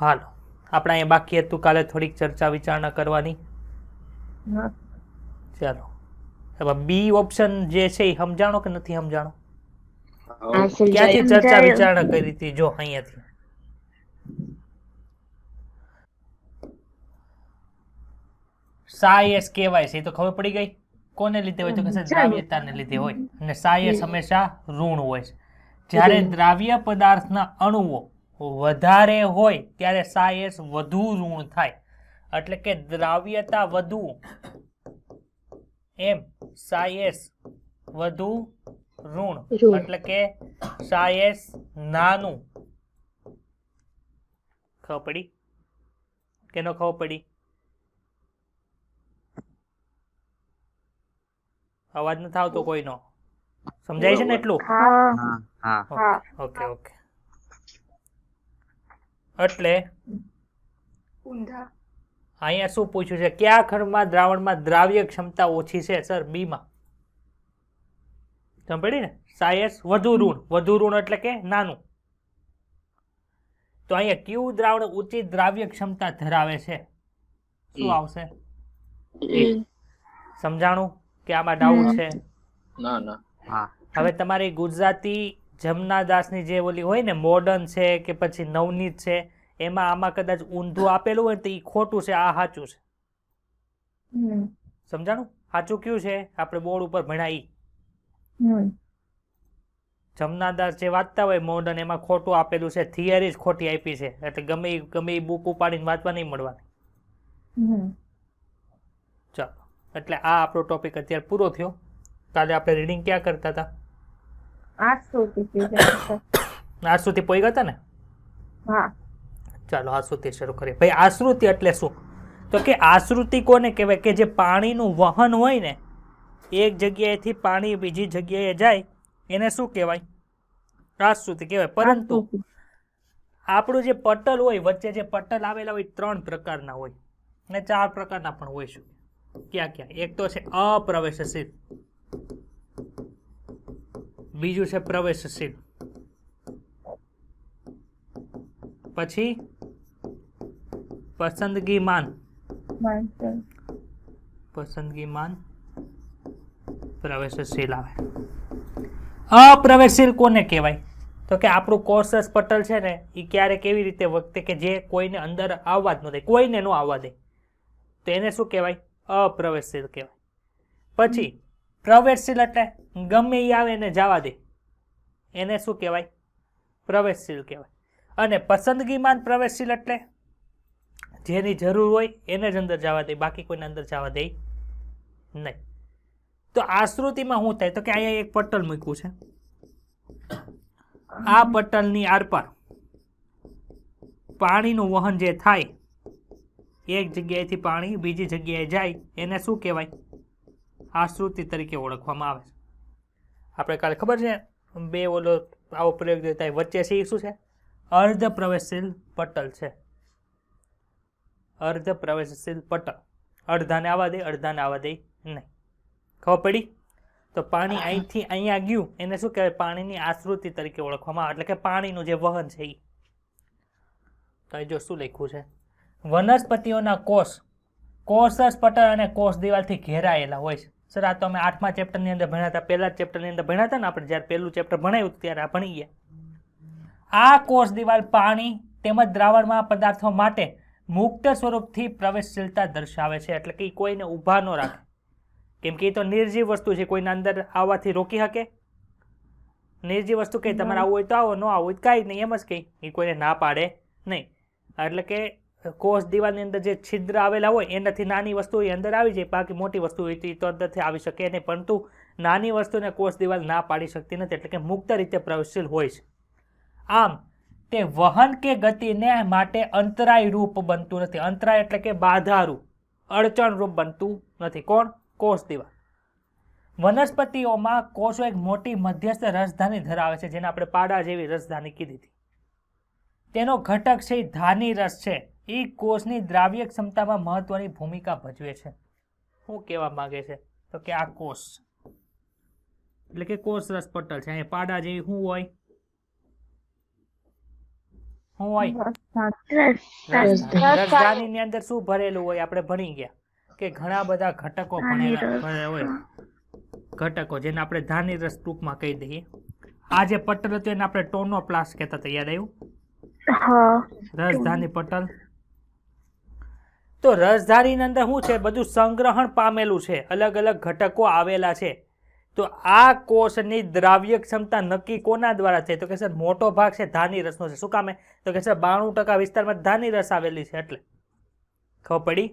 હાલો આપણે અહીંયા બાકી હતું કાલે થોડીક ચર્ચા વિચારણા કરવાની. ચાલો હવે બી ઓપ્શન જે છે એ સમજાણો કે નથી સમજાણો? ક્યાંથી ચર્ચા વિચારણા કરી હતી? જો અહીંયાથી સાયસ કહેવાય છે, એ તો ખબર પડી ગઈ. કોને લીધે હોય તો કે દ્રાવ્યતાને લીધે હોય, અને સાયસ હંમેશા ઋણ હોય છે. જ્યારે દ્રાવ્ય પદાર્થના અણુઓ વધારે હોય ત્યારે સાયસ વધુ ઋણ થાય, એટલે કે દ્રાવ્યતા વધુ એમ સાયસ વધુ ઋણ, એટલે કે સાયસ નાનું. ખબર પડી કે ન ખબર પડી? અવાજ નથી આવતો કોઈનો? સમજાય છે ને એટલું? Okay okay. એટલે અહીંયા શું પૂછ્યું છે? કયા ખંડમાં દ્રાવણમાં દ્રાવ્ય ક્ષમતા ઓછી છે? સર બી માં. સમજ ને? સાયસ વધુ ઋણ એટલે કે નાનું. તો અહીંયા કયું દ્રાવણ ઊંચી દ્રાવ્ય ક્ષમતા ધરાવે છે? શું આવશે? સમજાણું કે આમાં ડાઉટ છે? ના ના. હા. હવે તમારી ગુજરાતી જમનાદાસની જે ઓલી હોય ને મોડર્ન છે કે પછી નવનીત છે, એમાં આમાં કદાચ ઊંધું આપેલું હોય તો એ ખોટું છે, આ સાચું છે. સમજાણું? સાચું કયું છે? આપણે બોર્ડ ઉપર ભણાઈ જમનાદાસ જે વાંચતા હોય મોડર્ન, એમાં ખોટું આપેલું છે, થિયરી જ ખોટી આપી છે, એટલે ગમે એ બુક ઉપાડીને વાંચવા નહીં મળવાની. ચાલો, એટલે આ આપણો ટોપિક અત્યારે પૂરો થયો. કાલે આપણે રીડિંગ ક્યાં કરતા હતા? 8 સુધી પહોંચી ગયા ને? હા. ચાલો આશ્રુતિ શરૂ કરીએ. ભાઈ આશ્રુતિ એટલે શું? તો કે આશ્રુતિ કોને કહેવાય? કે જે પાણીનું વહન હોય ને, એક જગ્યાએથી પાણી બીજી જગ્યાએ જાય, એને શું કહેવાય? આશ્રુતિ કહેવાય. પરંતુ આપણું જે પટલ હોય, વચ્ચે જે પટલ આવેલા હોય 3 પ્રકારના હોય અને 4 પ્રકારના પણ હોય છે. ક્યાં ક્યાં? એક તો છે અપ્રવેશશીલ, બીજું છે પ્રવેશશીલ, પછી પસંદગીમાન, પ્રવેશશીલ આવે. અપ્રવેશશીલ કોને કહેવાય? તો કે આપણું કોષરસ પટલ છે ને, એ ક્યારે કેવી રીતે વખતે કે જે કોઈને અંદર આવવા જ ન દે, કોઈને ન આવવા દે, તો એને શું કહેવાય? અપ્રવેશશીલ કહેવાય. પછી પ્રવેશશીલ એટલે ગમે એ આવે એને જવા દે, એને શું કહેવાય? પ્રવેશશીલ કહેવાય. અને પસંદગીમાન પ્રવેશશીલ એટલે જેની જરૂર હોય એને જ અંદર જવા દે, બાકી કોઈને અંદર જવા દે નહીં. તો આશ્રુતિમાં શું થાય? તો કે અહીંયા એક પટલ મૂક્યું છે, આ પટલની આરપાર પાણીનું વહન જે થાય, એક જગ્યાએથી પાણી બીજી જગ્યાએ જાય, એને શું કહેવાય? આશ્રુતિ તરીકે ઓળખવામાં આવે છે. આપણે કાલે ખબર છે બે ઓલો આવો પ્રયોગ થાય, વચ્ચે છે એ શું છે? અર્ધ પ્રવેશશીલ પટલ છે. અર્ધ પ્રવેશશીલ પટલ, અડધાને આવવા દે, અડધાને આવવા દે નહીં. ખબર પડી? તો પાણી અહીંથી અહીંયા ગયું, એને શું કહેવાય? પાણીની આશ્રુતિ તરીકે ઓળખવામાં આવે, એટલે કે પાણીનું જે વહન છે એ. તો જો શું લખ્યું છે? વનસ્પતિઓના કોષ કોષરસ પટલ અને કોષ દિવાલથી ઘેરાયેલા હોય છે. સર આ તો અમે 8મા ચેપ્ટરની અંદર ભણ્યા હતા, પહેલા ચેપ્ટરની અંદર ભણ્યા હતા ને આપણે, જ્યારે પહેલું ચેપ્ટર ભણાયું ત્યારે આ ભણી ગયા. આ કોષ દિવાલ પાણી તેમજ દ્રાવણમાં પદાર્થો માટે મુક્ત સ્વરૂપથી પ્રવેશશીલતા દર્શાવે છે, એટલે કે કોઈને ઊભા ન રાખે, કેમ કે એ તો નિર્જીવ વસ્તુ છે, કોઈને અંદર આવવાથી રોકી શકે? નિર્જીવ વસ્તુ કહે તમારે આવવું હોય તો આવો, ન આવવું હોય કાંઈ નહીં, એમ જ કહે, એ કોઈને ના પાડે નહીં. એટલે કે કોષ દિવાલની અંદર જે છિદ્ર આવેલા હોય એનાથી નાની વસ્તુ એ અંદર આવી જાય, બાકી મોટી વસ્તુ હોય તો એ તો અંદરથી આવી શકે નહીં, પરંતુ નાની વસ્તુને કોષ દિવાલ ના પાડી શકતી નથી, એટલે કે મુક્ત રીતે પ્રવેશશીલ હોય છે. આમ તે વહન કે ગતિને માટે અંતરાય રૂપ બનતું નથી. અંતરાય એટલે કે બાધારૂપ, અડચણ રૂપ બનતું નથી. કોણ? કોષ દિવાલ. વનસ્પતિઓમાં કોષો એક મોટી મધ્યસ્થ રસધાની ધરાવે છે, જેને આપણે પાડા જેવી રસધાની કીધી હતી. તેનો ઘટક છે ધાની રસ છે, એ કોષની દ્રાવ્ય ક્ષમતામાં મહત્વની ભૂમિકા ભજવે છે. શું કહેવા માંગે છે? તો કે આ કોષ એટલે કે કોષ રસ પટલ છે, અહીંયા પાડા જેવી શું હોય? શું હોય? રસધાનીની અંદર શું ભરેલું હોય? આપણે ભણી ગયા કે ઘણા બધા ઘટકો ભરેલા હોય, ઘટકો જેને આપણે ધાની રસ ટૂંકમાં કહી દઈએ. આ જે પટલ હતું એને આપણે ટોનોપ્લાસ્ટ કહેતા હતા, યાદ આવ્યું? રસધાની પટલ. તો રસધાનીની અંદર શું છે? બધું સંગ્રહણ પામેલું છે, અલગ અલગ ઘટકો આવેલા છે. તો આ કોષની દ્રાવ્ય ક્ષમતા નક્કી કોના દ્વારા છે? તો કે સર મોટો ભાગ છે ધાની રસનો છે. શું કામે? તો કે સર 92% વિસ્તારમાં ધાની રસ આવેલી છે એટલે. ખબર પડી?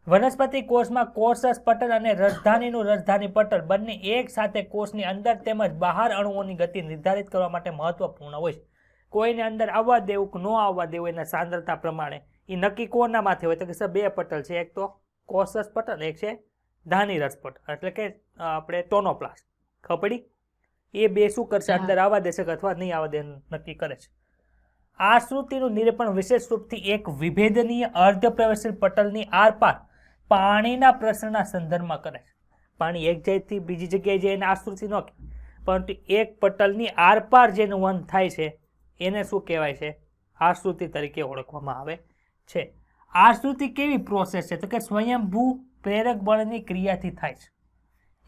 વનસ્પતિ કોષમાં કોષરસ પટલ અને રસધાનીનું રસધાની પટલ બંને એક સાથે કોષની અંદર તેમજ બહાર અણુઓની ગતિ નિર્ધારિત કરવા માટે મહત્વપૂર્ણ હોય છે. કોઈને અંદર આવવા દેવું કે ન આવવા દેવું એના સાંદ્રતા પ્રમાણે એ નક્કી કોના માથે હોય? તો કે સર બે પટલ છે, એક તો કોષરસ પટલ, એક છે ધાની રસ પટલ, એટલે કે આપણે ટોનોપ્લાસ્ટ. ખબર પડી? એ બે શું કરશે? અંદર આવવા દેશે કે અથવા નહીં આવવા દે નક્કી કરે છે. આ શ્રુતિનું નિરૂપણ વિશેષ રૂપથી એક વિભેદનીય અર્ધપ્રવેશિત પટલની આરપાર પાણીના પ્રસરણના સંદર્ભમાં કરે છે. પાણી એક જગ્યાએથી બીજી જગ્યાએ જઈને આશ્રુતિ ન કહેવાય, પરંતુ એક પટલની આરપાર જેનું વહન થાય છે એને શું કહેવાય છે? આશ્રુતિ તરીકે ઓળખવામાં આવે છે. આશ્રુતિ કેવી પ્રોસેસ છે? તો કે સ્વયંભૂ પ્રેરક બળની ક્રિયાથી થાય છે.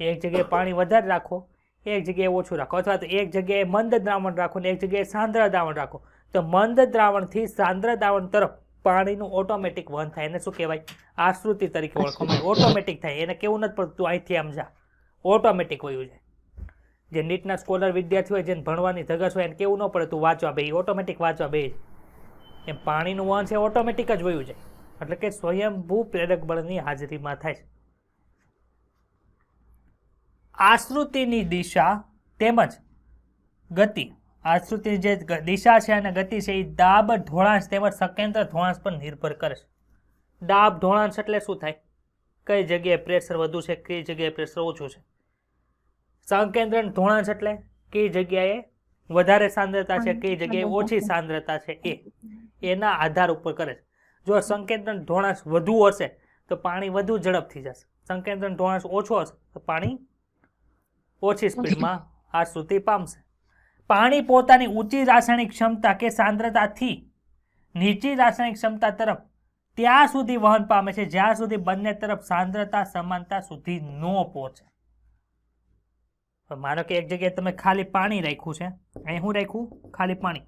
એક જગ્યાએ પાણી વધારે રાખો, એક જગ્યાએ ઓછું રાખો, અથવા તો એક જગ્યાએ મંદ દ્રાવણ રાખો ને એક જગ્યાએ સાંદ્ર દ્રાવણ રાખો. તો મંદ દ્રાવણથી સાંદ્ર દ્રાવણ તરફ પાણીનું ઓટોમેટિક વહન થાય, એને શું કહેવાય? આશ્રુતિ તરીકે ઓળખવામાં આવે. ઓટોમેટિક થાય, એને કેવું નથી પડતું અહીંથી આમ જા, ઓટોમેટિક વયું જાય. જે નીટના સ્કોલર વિદ્યાર્થી હોય, જેને ભણવાની ધગસ હોય, એને કેવું ન પડે તું વાંચવા બે, ઓટોમેટિક વાંચવા બે. એમ પાણીનું વહન છે ઓટોમેટિક જ વયું જાય, એટલે કે સ્વયંભૂ પ્રેરક બળની હાજરીમાં થાય છે. આશ્રુતિની દિશા તેમજ ગતિ, આશ્રુતિની જે દિશા છે અને ગતિ છે એ દાબ, ઢોળાંશ તેમજ સકેન્દ્ર ઢોળાંશ પર નિર્ભર કરે છે. દાબ, ઢોળાંશ એટલે શું થાય? કઈ જગ્યાએ પ્રેશર વધુ છે, કઈ જગ્યાએ પ્રેશર ઓછું છે. સંકેન્દ્ર ઢોળાંશ એટલે કઈ જગ્યાએ વધારે સાંદ્રતા છે, કઈ જગ્યાએ ઓછી સાંદ્રતા છે, એના આધાર ઉપર કરે છે. જો સંકેન્દ્ર ઢોળાંશ વધુ હશે તો પાણી વધુ ઝડપથી જશે, સંકેન્દ્ર ઢોળાંશ ઓછો હશે તો પાણી ઓછી સ્પીડમાં આશ્રુતિ પામશે. પાણી પોતાની ઊંચી રાસાયણિક ક્ષમતા કે સાંદ્રતાથી નીચી રાસાયણિક ક્ષમતા તરફ ત્યાં સુધી વહન પામે છે જ્યાં સુધી બંને તરફ સાંદ્રતા સમાનતા સુધી ન પહોંચે. માનો કે એક જગ્યાએ તમે ખાલી પાણી રાખ્યું છે, અહીં શું રાખ્યું? ખાલી પાણી.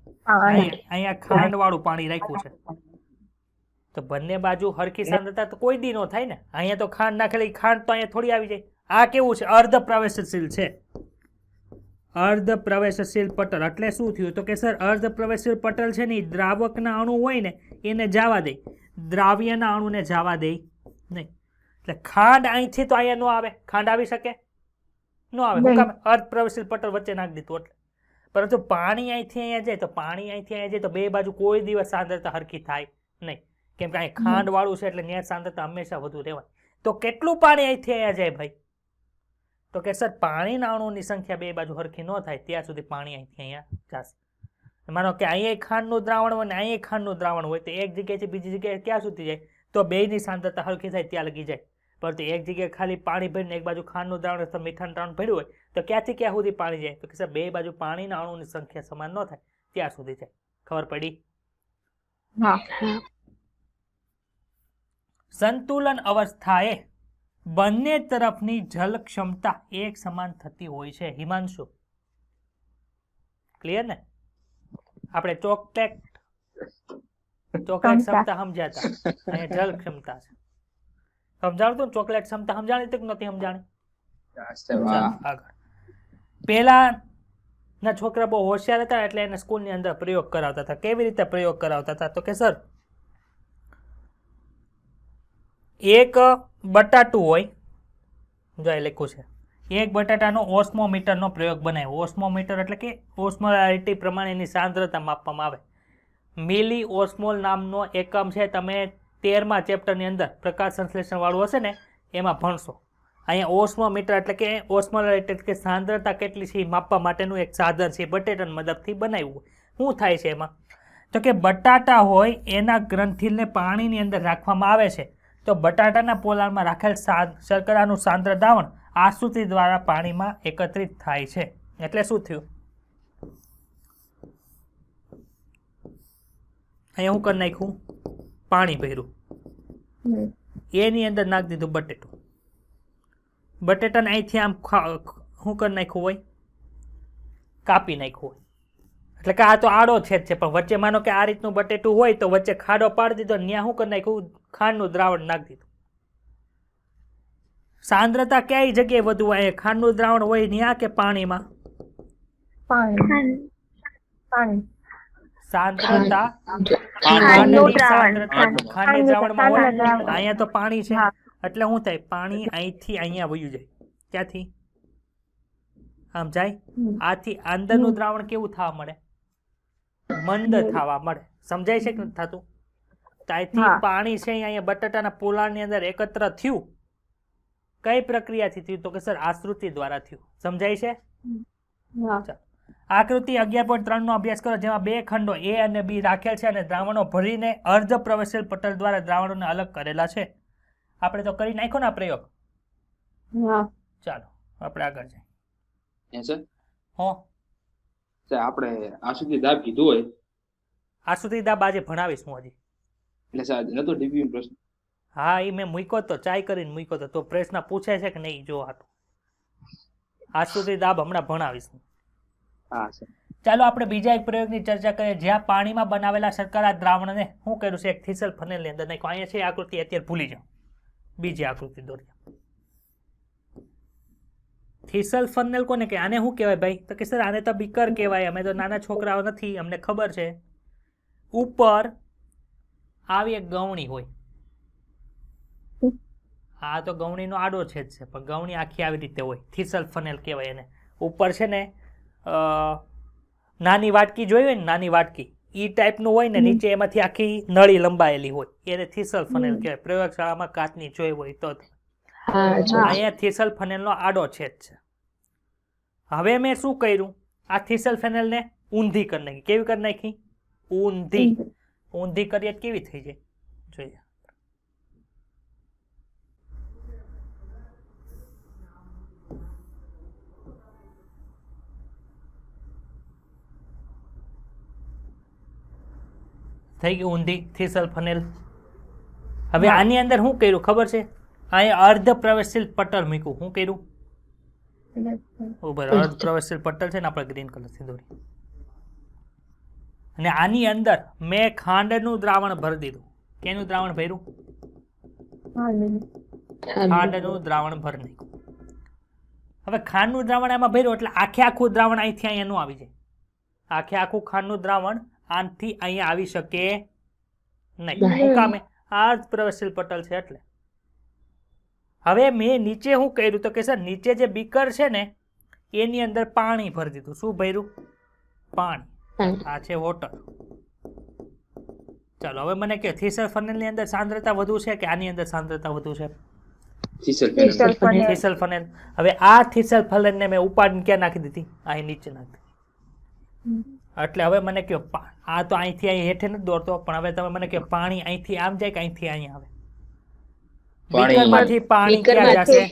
અહીંયા ખાંડ વાળું પાણી રાખ્યું છે, તો બંને બાજુ હરખી સાંદ્રતા તો કોઈ દી નો થાય ને. અહીંયા તો ખાંડ નાખેલી, ખાંડ તો અહીંયા થોડી આવી જાય. આ કેવું છે? અર્ધ પ્રવેશશીલ છે. અર્ધ પ્રવેશશીલ પટલ એટલે શું થયું? તો કે સર અર્ધ પ્રવેશશીલ પટલ છે ને દ્રાવકના અણુ હોય ને એને જવા દે, દ્રાવ્યના અણુને જવા દે નહીં. એટલે ખાંડ અહીંથી તો અહીંયા ન આવે, ખાંડ આવી શકે ન આવે. શું કામ? અર્ધ પ્રવેશશીલ પટલ વચ્ચે નાખી દીધું એટલે. પરંતુ પાણી અહીંથી અહીંયા જાય તો પાણી અહીંથી અહીંયા જાય તો બે બાજુ કોઈ દિવસ સાંદ્રતા હરખી થાય નહીં, કેમ કે અહીં ખાંડ વાળું છે એટલે ન્યાય સાંદ્રતા હંમેશા વધુ રહેવાય. તો કેટલું પાણી અહીંથી અહીંયા જાય ભાઈ? તો કે સર પાણીના અણુની સંખ્યા બે બાજુ હરખી ન થાય ત્યાં સુધી પાણી અહીંથી અહીંયા જશે. માનો કે અહીંયા ખાંડનું દ્રાવણ હોય ને અહીંયા ખાંડનું દ્રાવણ હોય તો એક જગ્યાએથી બીજી જગ્યાએ ક્યાં સુધી જાય? તો બેની સાંદ્રતા હરખી થાય ત્યાં લગી જાય. પરંતુ એક જગ્યાએ ખાલી પાણી ભરીને એક બાજુ ખાંડનું દ્રાવણ અથવા મીઠાનું દ્રાવણ ભર્યું હોય તો ક્યાંથી ક્યાં સુધી પાણી જાય? તો કે સર બે બાજુ પાણીના અણુની સંખ્યા સમાન ન થાય ત્યાં સુધી જાય. ખબર પડી? સંતુલન અવસ્થાએ બંને તરફની જલ ક્ષમતા એક સમાન થતી હોય છે. હિમાંશુ, ક્લિયર ને? આપણે ચોકલેટ ક્ષમતા સમજાતા, અહીંયા જલ ક્ષમતા છે. સમજાણું તો ચોકલેટ ક્ષમતા સમજાણી તો નથી સમજાણી? આગળ પેલા ના છોકરા બહુ હોશિયાર હતા એટલે એને સ્કૂલની અંદર પ્રયોગ કરાવતા હતા. કેવી રીતે પ્રયોગ કરાવતા હતા? તો કે સર એક બટાટું હોય, જો એ લખ્યું છે, એક બટાટાનો ઓસ્મોમીટરનો પ્રયોગ બનાવ્યો. ઓસ્મોમીટર એટલે કે ઓસ્મોલારિટી પ્રમાણે એની સાંદ્રતા માપવામાં આવે. મિલી ઓસ્મોલ નામનો એકમ છે, તમે 13મા ચેપ્ટરની અંદર પ્રકાશ સંશ્લેષણ વાળું હશે ને એમાં ભણશો. અહીંયા ઓસ્મોમીટર એટલે કે ઓસ્મોલારિટી એટલે કે સાંદ્રતા કેટલી છે એ માપવા માટેનું એક સાધન છે, બટેટાની મદદથી બનાવ્યું. શું થાય છે એમાં? તો કે બટાટા હોય એના ગ્રંથિલને પાણીની અંદર રાખવામાં આવે છે, તો બટાટાના પોલાણમાં રાખેલ શર્કરાનું સાંદ્ર દ્રાવણ આશ્રુતિ દ્વારા પાણીમાં એકત્રિત થાય છે. એટલે શું થયું? અહીંયા હું કરી નાખ્યું પાણી ભર્યું, એની અંદર નાખી દીધું બટેટું. બટેટાને અહીંથી આમ શું કરી નાખ્યું હોય, કાપી નાખ્યું હોય. એટલે કે આ તો આડો છેદ છે, પણ વચ્ચે માનો કે આ રીતનું બટેટું હોય તો વચ્ચે ખાડો પાડી દીધો, ત્યાં શું કરી નાખ્યું, ખાંડનું દ્રાવણ નાખી દીધું. સાંદ્રતા કઈ જગ્યાએ વધુ હોય, ખાંડનું દ્રાવણ હોય ત્યાં કે પાણીમાં? સાંદ્રતા ખાંડની દ્રાવણમાં હોય, અહીંયા તો પાણી છે એટલે શું થાય, પાણી અહીંથી અહીંયા વયું જાય. ક્યાંથી? આમ જાય. આથી અંદરનું દ્રાવણ કેવું થવા મળે, મંદ થવા મળે. સમજાય છે કે નથી થતું? ત્યાંથી પાણી છે અહીંયા બટાટાના પોલાણની અંદર એકત્ર થયું, કઈ પ્રક્રિયાથી થયું, તો કે સર આશ્રુતિ દ્વારા થયું. સમજાય છે? આકૃતિ 11.3 નો અભ્યાસ કરો, જેમાં બે ખંડો A અને B રાખેલ છે અને દ્રાવણો ભરીને અર્ધ પ્રવેશેલ પટલ દ્વારા દ્રાવણોને અલગ કરેલા છે. આપણે તો કરી નાખ્યો ને આ પ્રયોગ. ચાલો આપણે આગળ જઈએ. આપણે આશ્રુતિ દાબ કીધું હોય, આશ્રુતિ દાબ આજે ભણાવીશ હું હજી. એટલે સાહેબ નતો ડીપીએમ પ્રશ્ન. હા, એ મેં મૂક્યો તો, ચાય કરીને મૂક્યો તો પ્રશ્ન પૂછે છે કે નહીં જો હાટું. આશ્રુતિ દાબ હમણાં ભણાવીશ. ચાલો આપણે બીજા એક પ્રયોગની ચર્ચા કરીએ, જ્યાં પાણીમાં બનાવેલા શર્કરા દ્રાવણને શું કર્યું છે, એક થીસલ ફનેલની અંદર નાખ્યું. અહીંયા છે આકૃતિ, અત્યારે ભૂલી જાઓ, બીજી આકૃતિ દોરી. થીસલ ફનેલ કોને કે, આને શું કહેવાય ભાઈ? તો કે સર આને તો બીકર કહેવાય, અમે તો નાના છોકરાઓ નથી, અમને ખબર છે. ઉપર આવી એક ગવણી હોય, આ તો ગવણીનો આડો છેદ છે, પણ ગવણી આખી આવી રીતે હોય, થીસલ ફનેલ કહેવાય એને. ઉપર છે ને નાની વાટકી જોઈ હોય ને, નાની વાટકી ઈ ટાઈપનું હોય ને, નીચે એમાંથી આખી નળી લંબાયેલી હોય, એને થીસલ ફનેલ કહેવાય. પ્રયોગશાળામાં કાચની જોઈ હોય તો. અહીંયા થીસલ ફનેલનો આડો છેદ છે. હવે મેં શું કર્યું, આ થીસલ ફનેલને ઊંધી કરી નાખી. કેવી કરી નાખી? ઊંધી. ઊંધી કરીએ કેવી થઈ જાય જોઈએ. થઈ ગયું ઊંધી થીસલ ફનેલ. હવે આની અંદર શું કર્યું ખબર છે, અહીંયા અર્ધ પ્રવેશશીલ પટલ મૂક્યું. શું કર્યું? અર્ધ પ્રવેશશીલ પટલ છે ને, આપણે ગ્રીન કલરથી દોરી. અને આની અંદર મેં ખાંડનું દ્રાવણ ભરી દીધું. કેનું દ્રાવણ ભર્યું? ખાંડનું દ્રાવણ ભરી નાખ્યું. હવે ખાંડનું દ્રાવણ આમાં ભર્યું એટલે આખે આખું દ્રાવણ અહીંથી અહીંયા નું આવી જાય. આખે આખું ખાંડનું દ્રાવણ આથી અહીંયા આવી શકે નહીં. શું કામે? અર્ધ પ્રવેશશીલ પટલ છે એટલે. હવે મેં નીચે શું કર્યું, તો કે સર નીચે જે બીકર છે ને એની અંદર પાણી ભરી દીધું. શું ભર્યું? પાણી. આ છે વોટર. ચાલો હવે મને કે થીસલ ફનેલની અંદર સાંદ્રતા વધુ છે કે આની અંદર સાંદ્રતા વધુ છે? થીસલ ફનેલ. હવે આ થીસલ ફનેલને મેં ઉપાડીને ક્યાં નાખી દીધી? અહીં નીચે નાખી દીધી. એટલે હવે મને કહો, આ તો અહીંથી અહીં હેઠે નથી દોરતો, પણ હવે તમે મને કહો પાણી અહીંથી આમ જાય કે અહીંથી અહીં આવે? બીકરમાંથી પાણી ક્યાં જશે?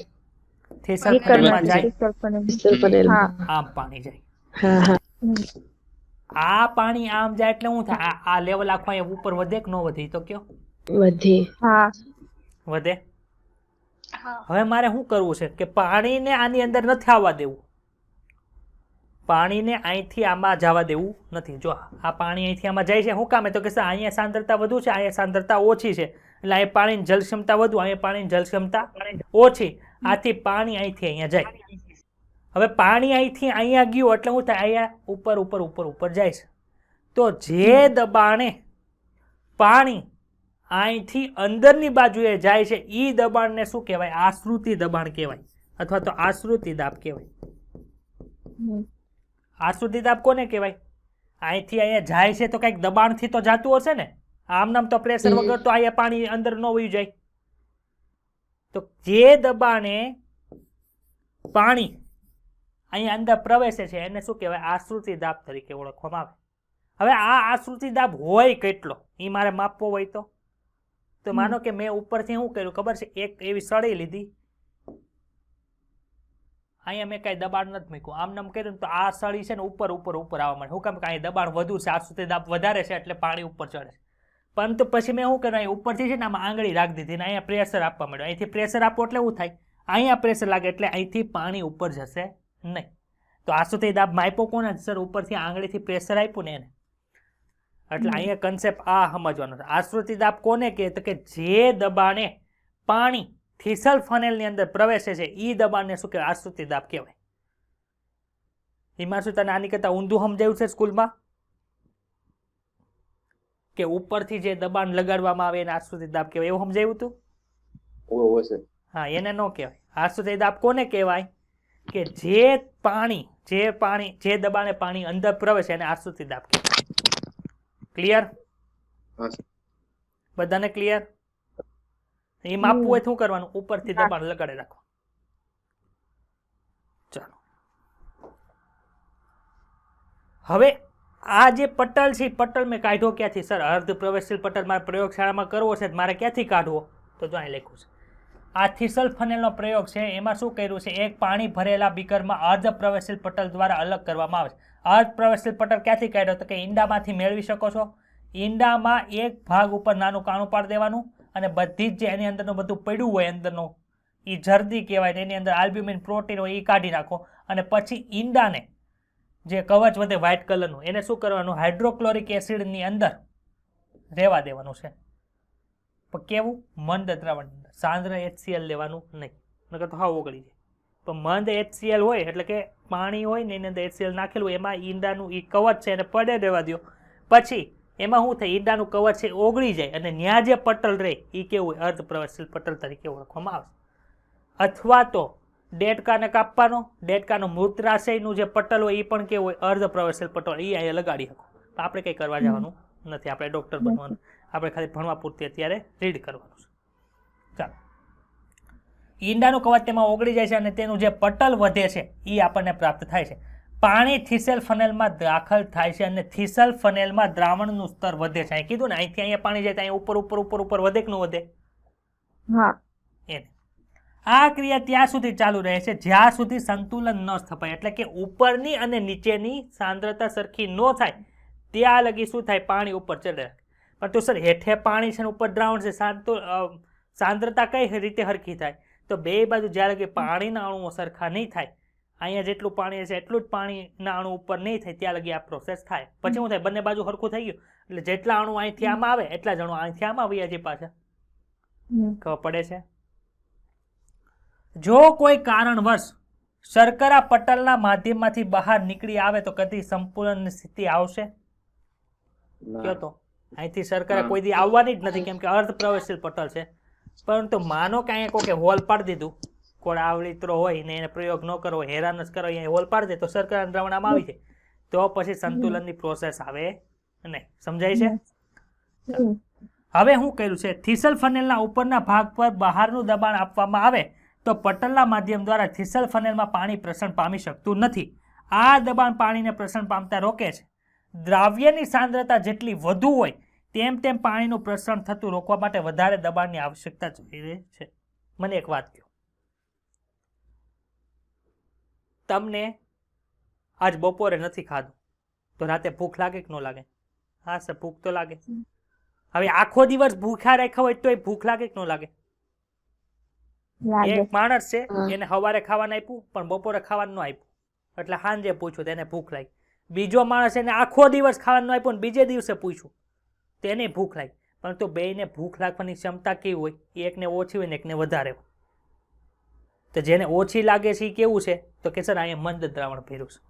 થીસલ ફનેલમાં જાય. આમ પાણી જાય. આ પાણી આમ જાય એટલે શું થાય? આ લેવલ આખો અહીંયા ઉપર વધે કે ન વધે? તો કયો વધે. વધે. હવે મારે શું કરવું છે કે પાણીને આની અંદર નથી આવવા દેવું, પાણીને અહીંથી આમાં જવા દેવું નથી. જો આ પાણી અહીંથી આમાં જાય છે, શું કામે? તો કે અહીંયા સાંદ્રતા વધુ છે, અહીંયા સાંદ્રતા ઓછી છે, એટલે અહીંયા પાણીની જલ ક્ષમતા વધુ, અહીંયા પાણીની જલ ક્ષમતા ઓછી. આથી પાણી અહીંથી અહીંયા જાય. હવે પાણી અહીંથી અહીંયા ગયું એટલે શું થાય? અહીંયા ઉપર ઉપર ઉપર ઉપર જાય છે. તો જે દબાણે પાણી અહીંથી અંદરની બાજુએ જાય છે એ દબાણને શું કહેવાય? આશ્રુતિ દબાણ કહેવાય, અથવા તો આશ્રુતિ દાબ કહેવાય. આશ્રુતિ દાબ કોને કહેવાય? અહીંથી અહીંયા જાય છે તો કંઈક દબાણથી તો જતું હશે ને. આમ નામ તો પ્રેશર વગર તો અહીંયા પાણી અંદર ન વયું જાય. તો જે દબાણે પાણી અહીંયા અંદર પ્રવેશે છે એને શું કહેવાય? આશ્રુતિ દાબ તરીકે ઓળખવામાં આવે. હવે આ આશ્રુતિ દાબ હોય કેટલો એ મારે માપવો હોય તો માનો કે મેં ઉપરથી શું કર્યું ખબર છે? એક એવી સળી લીધી, અહીંયા મેં કાંઈ દબાણ નથી મૂક્યું, આમ નામ કર્યું તો આ સળી છે ને ઉપર ઉપર ઉપર આવવા માંડે. શું કામ? કે અહીં દબાણ વધુ છે, આશ્રુતિ દાબ વધારે છે એટલે પાણી ઉપર ચડે છે. પરંતુ પછી મેં શું કર્યું, ઉપરથી છે ને આમાં આંગળી રાખી દીધી ને અહીંયા પ્રેશર આપવા માંડ્યું. અહીંથી પ્રેશર આપો એટલે શું થાય, અહીંયા પ્રેશર લાગે એટલે અહીંથી પાણી ઉપર જશે નહીં. તો આસુથી દાબ માપ્યો કોને સર, ઉપરથી આંગળીથી પ્રેશર આપ્યું ને એને. એટલે અહીંયા કન્સેપ્ટ આ સમજવાનો છે. આશ્રુતિ દાબ કોને કહે, તો કે જે દબાણે પાણી થીસલ ફનેલની અંદર પ્રવેશે છે એ દબાણને શું કહેવાય, આશ્રુતિ દાબ કહેવાય. એમાં શું તને આની કરતા ઊંધું સમજાયું છે સ્કૂલમાં, કે ઉપરથી જે દબાણ લગાડવામાં આવે એને આશ્રુતિ દાબ કહેવાય, એવું સમજાયું હતું? ઓવે સર. હા, એને ન કહેવાય. આશ્રુતિ દાબ કોને કહેવાય, કે જે દબાણે પાણી અંદર પ્રવેશે એને આશ્રુતિ દાબ કહેવાય. ક્લિયર? હા સર. બધાને ક્લિયર? એ માપવું હોય શું કરવાનું, ઉપરથી દબાણ લગાડી રાખો. ચાલો હવે આ જે પટલ છે, પટલ મેં કાઢ્યો ક્યાંથી સર, અર્ધ પ્રવેશશીલ પટલ મારે પ્રયોગશાળામાં કરવો છે, મારે ક્યાંથી કાઢવો, તો જો અહીં લખ્યું છે આ થીસલ ફનેલનો પ્રયોગ છે. એમાં શું કર્યું છે, એક પાણી ભરેલા બીકરમાં અર્ધ પ્રવેશશીલ પટલ દ્વારા અલગ કરવામાં આવે છે. અર્ધ પ્રવેશશીલ પટલ ક્યાંથી કાઢ્યો, તો કે ઈંડામાંથી મેળવી શકો છો. ઈંડામાં એક ભાગ ઉપર નાનું કાણું પાડી દેવાનું અને બધી જ જે એની અંદરનું બધું પડ્યું હોય અંદરનું એ જરદી કહેવાય, એની અંદર આલ્બ્યુમિન પ્રોટીન હોય એ કાઢી નાખો. અને પછી ઈંડાને જે કવચ વધે વ્હાઇટ કલરનું એને શું કરવાનું, હાઇડ્રોક્લોરિક એસિડની અંદર રહેવા દેવાનું છે. પણ કેવું, મંદ દ્રાવણ, સાંદ્ર HCl લેવાનું નહીં, નકર તો હા ઓગળી જાય. પણ મંદ HCl હોય એટલે કે પાણી હોય ને એની અંદર HCl નાખેલું હોય, એમાં ઈંડાનું એ કવચ છે એને પડે રહેવા દો. પછી એમાં શું થાય, ઈંડાનું કવચ છે ઓગળી જાય અને ત્યાં જે પટલ રહે એ કેવું હોય, અર્ધ પ્રવેશશીલ પટલ તરીકે ઓળખવામાં આવે. અથવા તો ડેડકાને કાપવાનો, ડેડકાનો મૂત્રાશયનું જે પટલ હોય એ પણ કેવું હોય, અર્ધ પ્રવેશશીલ પટલ, એ અહીંયા લગાડી શકો. તો આપણે કંઈ કરવા જવાનું નથી, આપણે ડૉક્ટર બનવાનું, આપણે ખાલી ભણવા પૂરતી અત્યારે રીડ કરવાનું છે. ચાલો, ઈંડાનું કવચ તેમાં ઓગળી જાય છે અને તેનું જે પટલ વધે છે એ આપણને પ્રાપ્ત થાય છે. પાણી થીસલ ફનેલમાં દાખલ થાય છે અને થીસલ ફનેલમાં દ્રાવણનું સ્તર વધે છે. અહીં કીધું ને, અહીંથી અહીંયા પાણી જાય તો અહીંયા ઉપર ઉપર ઉપર ઉપર વધે કે ન વધે? હા. એને આ ક્રિયા ત્યાં સુધી ચાલુ રહે છે જ્યાં સુધી સંતુલન ન સ્થપાય, એટલે કે ઉપરની અને નીચેની સાંદ્રતા સરખી ન થાય ત્યાં લગી શું થાય, પાણી ઉપર ચડે. પણ તો સર હેઠે પાણી છે ને ઉપર દ્રાવણ છે, સાંદ્રતા કઈ રીતે સરખી થાય, તો બે બાજુ જ્યાં લગી પાણીના અણુઓ સરખા નહીં થાય, અહીંયા જેટલું પાણી છે એટલું જ પાણીના અણુ ઉપર નહીં થાય ત્યાં લગી આ પ્રોસેસ થાય. પછી શું થાય, બંને બાજુ સરખું થઈ ગયું એટલે જેટલા અણુ અહીંથી આમાં આવે એટલા જ અણુ અહીંથી આમાં આવી જાય પાછા. ખબર પડે છે? જો કોઈ કારણવશ શર્કરા પટલના માધ્યમમાંથી બહાર નીકળી આવે તો કદી સંપૂર્ણ સ્થિતિ આવશે? કયો તો અહીંથી શર્કરા કોઈ દી આવવાની જ નથી, કેમ કે અર્ધ પ્રવેશશીલ પટલ છે. પરંતુ માનો કે અહીંયા કોઈ હોલ પાડી દીધું, કોઈ આવળીત્રો હોય ને એને પ્રયોગ ન કરવો, હેરાન જ કરો, અહીંયા હોલ પાડી દે તો શર્કરાના દ્રાવણ આમાં આવી જાય, તો પછી સંતુલનની પ્રોસેસ આવે નહીં. સમજાય છે? હવે શું કર્યું છે, થીસલ ફનેલના ઉપરના ભાગ પર બહારનું દબાણ આપવામાં આવે તો પટલના માધ્યમ દ્વારા થીસલ ફનેલમાં પાણી પ્રસરણ પામી શકતું નથી. આ દબાણ પાણીને પ્રસરણ પામતા રોકે છે. દ્રાવ્યની સાંદ્રતા જેટલી વધુ હોય તેમ તેમ પાણીનું પ્રસરણ થતું રોકવા માટે વધારે દબાણની આવશ્યકતા જોઈએ છે. મને એક વાત કહો, તમને આજ બપોરે નથી ખાધું તો રાતે ભૂખ લાગે કે ન લાગે? હા સર, ભૂખ તો લાગે. હવે આખો દિવસ ભૂખ્યા રાખ્યા હોય તો ભૂખ લાગે કે ન લાગે? એક માણસ છે, એને સવારે ખાવાનું આપ્યું પણ બપોરે ખાવાનું ન આપ્યું, એટલે સાંજે પૂછ્યું તો એને ભૂખ લાગી. બીજો માણસ એને આખો દિવસ ખાવાનું આપ્યું ને બીજે દિવસે પૂછ્યું તો એને ભૂખ લાગી. પરંતુ બેયને ભૂખ લાગવાની ક્ષમતા કેવી હોય, એકને ઓછી હોય ને એકને વધારે હોય. તો જેને ઓછી લાગે છે એ કેવું છે, તો કે સર અહીંયા મંદ દ્રાવણ ભર્યું છે,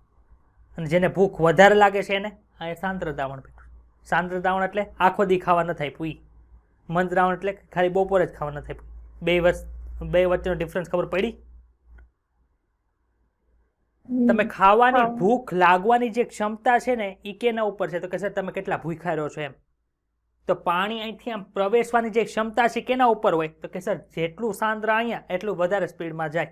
અને જેને ભૂખ વધારે લાગે છે એને અહીંયા સાંદ્ર દ્રાવણ ભર્યું. સાંદ્ર દ્રાવણ એટલે આખો દી ખાવા ન થાય પૂઈ, મંદ દ્રાવણ એટલે ખાલી બપોરે જ ખાવા ન થાય. બે વચ્ચેનો ડિફરન્સ ખબર પડી? તમે ખાવાની ભૂખ લાગવાની જે ક્ષમતા છે ને એ કેના ઉપર છે, તો કે સર તમે કેટલા ભૂખ્યા રહ્યો છો એમ. તો પાણી અહીંથી આમ પ્રવેશવાની જે ક્ષમતા છે કેના ઉપર હોય, તો કે સર જેટલું સાંદ્ર અહીંયા એટલું વધારે સ્પીડમાં જાય.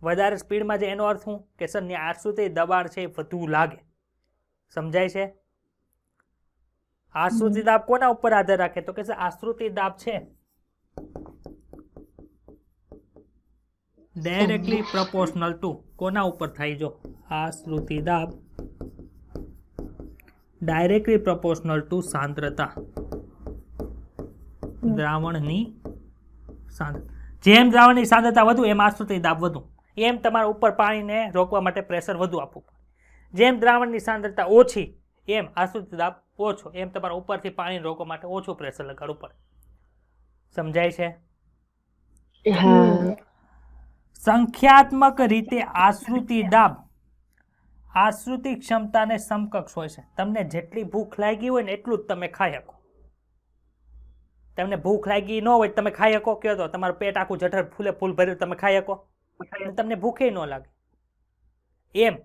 વધારે સ્પીડમાં જાય એનો અર્થ શું, કે સર આ સુધી દબાણ છે એ વધુ લાગે. સમજાય છે? આશ્રુતિ દાબ કોના ઉપર આધાર રાખે, તો કે સર આશ્રુતિ દાબ છે ડાયરેક્ટલી પ્રોપોર્શનલ ટુ કોના ઉપર થાય, જો આશ્રુતિ દાબ ડાયરેક્ટલી પ્રોપોર્શનલ ટુ સાંદ્રતા. દ્રાવણની સાંદ્રતા, જેમ દ્રાવણની સાંદ્રતા વધુ એમ આશ્રિત દાબ વધુ, એમ તમારે ઉપર પાણીને રોકવા માટે પ્રેશર વધુ આપવું પડે. જેમ દ્રાવણની સાંદ્રતા ઓછી એમ આશ્રિત દાબ ઓછો, એમ તમારે ઉપરથી પાણી રોકવા માટે ઓછું પ્રેશર લગાડવું પડે. સમજાય છે? હા. સંખ્યાત્મક રીતે આશ્રિત દાબ આશ્રિત ક્ષમતાને સમકક્ષ હોય છે. તમને જેટલી ભૂખ લાગી હોય ને એટલું જ તમે ખાઈ શકો. તમને ભૂખ લાગી ન હોય તમે ખાઈ શકો, કયો તો તમારું પેટ આખું જઠર ફૂલે ફૂલ ભર્યું તમે ખાઈ શકો, તમને ભૂખે ન લાગે. એમ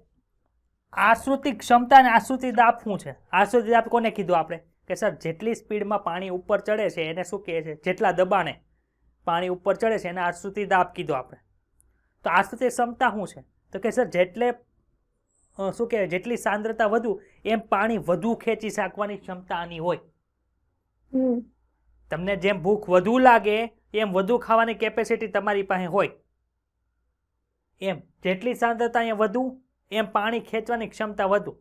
આશ્રિત ક્ષમતા અને આશ્રિત દાબ શું છે? આશ્રિત દાબ કોને કીધું આપણે? કે સર જેટલી સ્પીડમાં પાણી ઉપર ચડે છે એને શું કહે છે? જેટલા દબાણે પાણી ઉપર ચડે છે એને આશ્રિત દાબ કીધું આપણે. તો આશ્રિત ક્ષમતા શું છે? તો કે સર જેટલે શું કહેવાય, જેટલી સાંદ્રતા વધુ એમ પાણી વધુ ખેંચી શકવાની ક્ષમતા આની હોય. તમને જેમ ભૂખ વધુ લાગે એમ વધુ ખાવાની કેપેસિટી તમારી પાસે હોય. એમ જેટલી સાંદ્રતા અહીંયા વધુ એમ પાણી ખેંચવાની ક્ષમતા વધુ.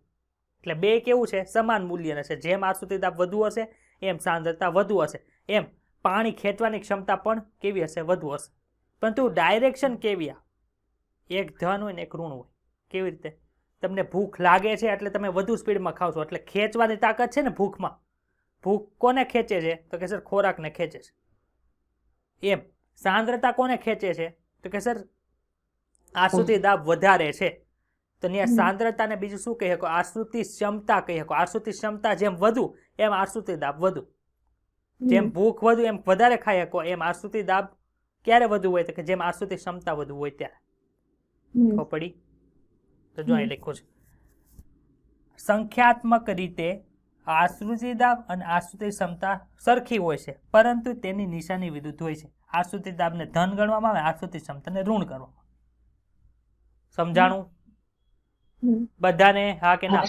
એટલે બે કેવું છે? સમાન મૂલ્યના છે. જેમ આશ્રિત દાબ વધુ હશે એમ સાંદ્રતા વધુ હશે, એમ પાણી ખેંચવાની ક્ષમતા પણ કેવી હશે? વધુ હશે. પરંતુ ડાયરેક્શન કેવી? એક ધન હોય ને એક ઋણ હોય. કેવી રીતે? તમને ભૂખ લાગે છે એટલે તમે વધુ સ્પીડમાં ખાવ છો, એટલે ખેંચવાની તાકાત છે ને ભૂખમાં. ભૂખ કોને ખેંચે છે? તો કે સર ખોરાકને ખેંચે છે. એમ સાંદ્રતા કોને ખેંચે છે? તો કે સર આશ્રિત દાબ વધારે છે તો ત્યાં સાંદ્રતાને બીજું શું કહી શકો? આશ્રિત ક્ષમતા કહી શકો. આશ્રિત ક્ષમતા જેમ વધુ એમ આશ્રિત દાબ વધુ. જેમ ભૂખ વધુ એમ વધારે ખાઈ શકો, એમ આશ્રિત દાબ ક્યારે વધુ હોય? તો કે જેમ આશ્રિત ક્ષમતા વધુ હોય ત્યારે. ખબર પડી? તો જો અહીં લખ્યું છે સંખ્યાત્મક રીતે આશ્રિત દાબ અને આશ્રિત ક્ષમતા સરખી હોય છે, પરંતુ તેની નિશાની વિરુદ્ધ હોય છે. આશ્રિત દાબને ધન ગણવામાં આવે, આશ્રિત ક્ષમતાને ઋણ ગણવામાં આવે. સમજાણું બધાને? હા કે ના?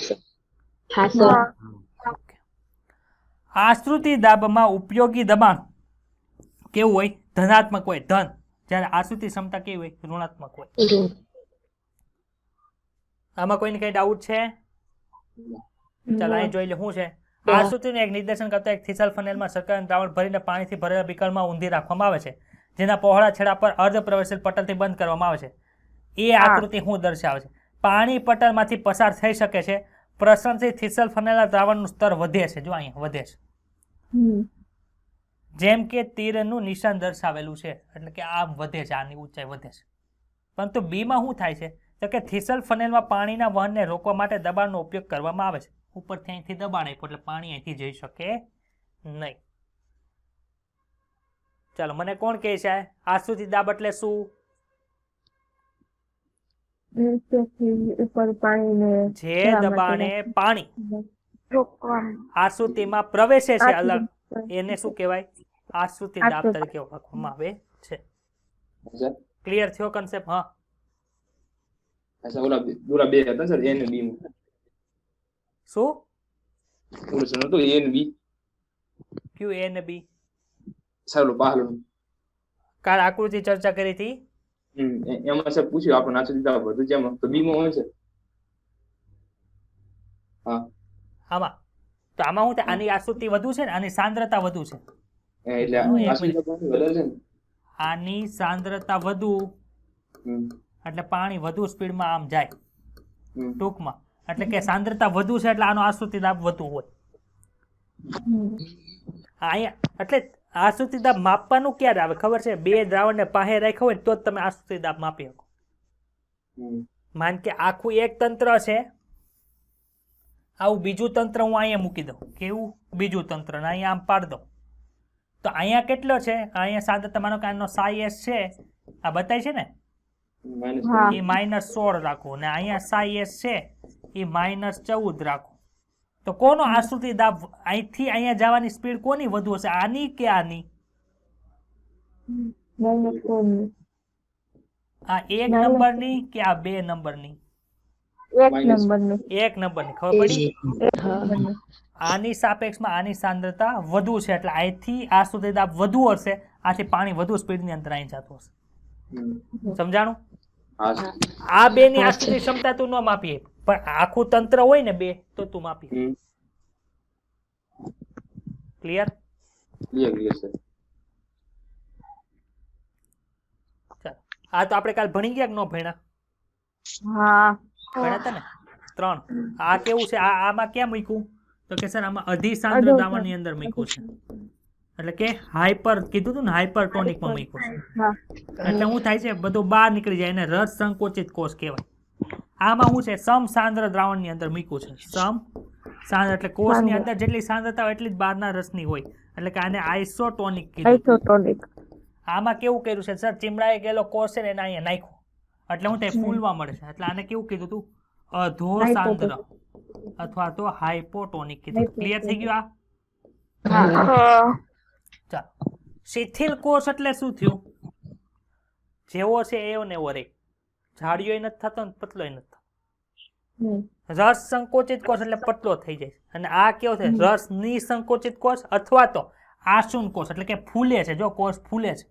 હા સર. આશ્રિત દાબમાં ઉપયોગી દબાણ કેવું હોય? ધનાત્મક હોય, ધન. જ્યારે આશ્રિત ક્ષમતા કેવી હોય? ઋણાત્મક હોય. આમાં કોઈને કઈ ડાઉટ છે? ચાલો અહીં જોઈ લે શું છે. આશ્રિતનું એક નિદર્શન કરતા એક થીસલ ફનેલમાં શક્કરનું દ્રાવણ ભરીને પાણીથી ભરેલા બીકરમાં ઊંધી રાખવામાં આવે છે, જેના પહોળા છેડા પર અર્ધ પ્રવેશેલ પટલથી બંધ કરવામાં આવે છે. એ આકૃતિ શું દર્શાવે છે? પાણી પટલમાંથી પસાર થઈ શકે છે. પ્રસરણથી થીસલ ફનેલા દ્રાવણનું સ્તર વધે છે. જો અહીંયા વધે છે, જેમ કે તીરનું નિશાન દર્શાવેલું છે. એટલે કે આમ વધે છે, આની ઊંચાઈ વધે છે. પરંતુ બીમાં શું થાય છે? તો કે થીસલ ફનેલમાં પાણીના વહનને રોકવા માટે દબાણનો ઉપયોગ કરવામાં આવે છે. ઉપરથી અહીંથી દબાણ આપ્યું એટલે પાણી અહીંથી જઈ શકે નહીં. ચાલો મને કોણ કહે છે આશ્રિત દાબ એટલે શું? જે દબાણે પાણી આશ્રિતમાં પ્રવેશે છે અલગ, એને શું કહેવાય? આશ્રિત દાબ તરીકે ઓળખવામાં આવે છે. ક્લિયર થયો કન્સેપ્ટ? હા. અચ્છા, ઓલા બે હતા સર, એ ને બી. શું? ઓલું સર હતું એ ને બી. ક્યુ એ ને બી? સર ઓલું બહારનું. કાલ આકૃતિ ચર્ચા કરી હતી. એમાં સર પૂછ્યું આપણે આશ્રિત દાબ વધુ જેમ તો બી માં હોય છે. હા. આમાં તો આમાં હું આની આશ્રિતિ વધુ છે ને આની સાંદ્રતા વધુ છે. એટલે આશ્રિત દાબ વધારે છે ને. આની સાંદ્રતા વધુ એટલે પાણી વધુ સ્પીડમાં આમ જાય ટૂંકમાં. એટલે કે સાંદ્રતા વધુ છે એટલે આનો આશ્રિત દાબ વધુ હોય. અહીંયા એટલે આશ્રિત દાબ માપવાનું ક્યારે આવે ખબર છે? બે દ્રાવણને પાસે રાખ્યો હોય તો જ તમે આશ્રિત દાબ માપી શકો. માન કે આખું એક તંત્ર છે, આવું બીજું તંત્ર હું અહીંયા મૂકી દઉં. કેવું બીજું તંત્ર? ને અહીંયા આમ પાડી દઉં તો અહીંયા કેટલો છે? અહીંયા સાંદ્રતા માનો કે આનો સાઈ એસ છે, આ બતાય છે ને, એ -16 રાખો, ને અહીંયા સાઈ એસ છે એ -14 રાખો. તો કોનો આશ્રિત દાબ અહીંથી અહીંયા જવાની સ્પીડ કોની વધુ હશે? આની કે આની? આ 1 નંબરની કે આ 2 નંબરની? 1 નંબરની. ખબર પડી? આની સાપેક્ષમાં આની સાંદ્રતા વધુ છે એટલે અહીંથી આશ્રિત દાબ વધુ હશે, આથી પાણી વધુ સ્પીડની અંદર અહીં જતું હશે. સમજાણું? આ બે ની આશ્રિત ક્ષમતા તું ન માપીએ, પણ આખું તંત્ર હોય ને બે તો તું માપી. ક્લિયર? Clear sir. આ તો આપણે કાલ ભણી ગયા કે ન ભણ્યા? હા ભણ્યા હતા ને 3. આ કેવું છે? આમાં ક્યાં મૂક્યું? તો કે સર આમાં અધિસાંદ્ર દ્રાવણ ની અંદર મૂક્યું છે, એટલે કે હાઇપર કીધું હતું ને, હાઇપરટોનિક માં મૂક્યું છે. હા એટલે શું થાય છે? બધું બહાર નીકળી જાય, એને રસ સંકોચિત કોષ કહેવાય. આમાં શું છે? સમસાંદ્ર દ્રાવણ ની અંદર મૂક્યું છે. સમસાંદ્ર એટલે કોષની અંદર જેટલી સાંદ્રતા હોય એટલી જ બહારના રસની હોય, એટલે કે આને આઇસોટોનિક કીધું. આઇસોટોનિક. આમાં કેવું કર્યું છે સર? ચીમડાએ ગયેલો કોષ છે ને એને અહીંયા નાખ્યો, એટલે શું થાય? ફૂલવા મળે છે. એટલે આને કેવું કીધું તું? અધોસાંદ્ર અથવા તો હાઇપોટોનિક કીધું. ક્લિયર થઈ ગયું? ચાલો. શિથિલ કોષ એટલે શું થયું? જેવો છે એવો ને એવો રહે, જાડિયો નથી થતો ને પતલો નથી થતો. રસ સંકોચિત કોષ એટલે પતલો થઈ જાય. અને આ કેવો છે? રસ નિસંકોચિત કોષ અથવા તો આસુન કોષ, એટલે કે ફૂલે છે. જો કોષ ફૂલે છે,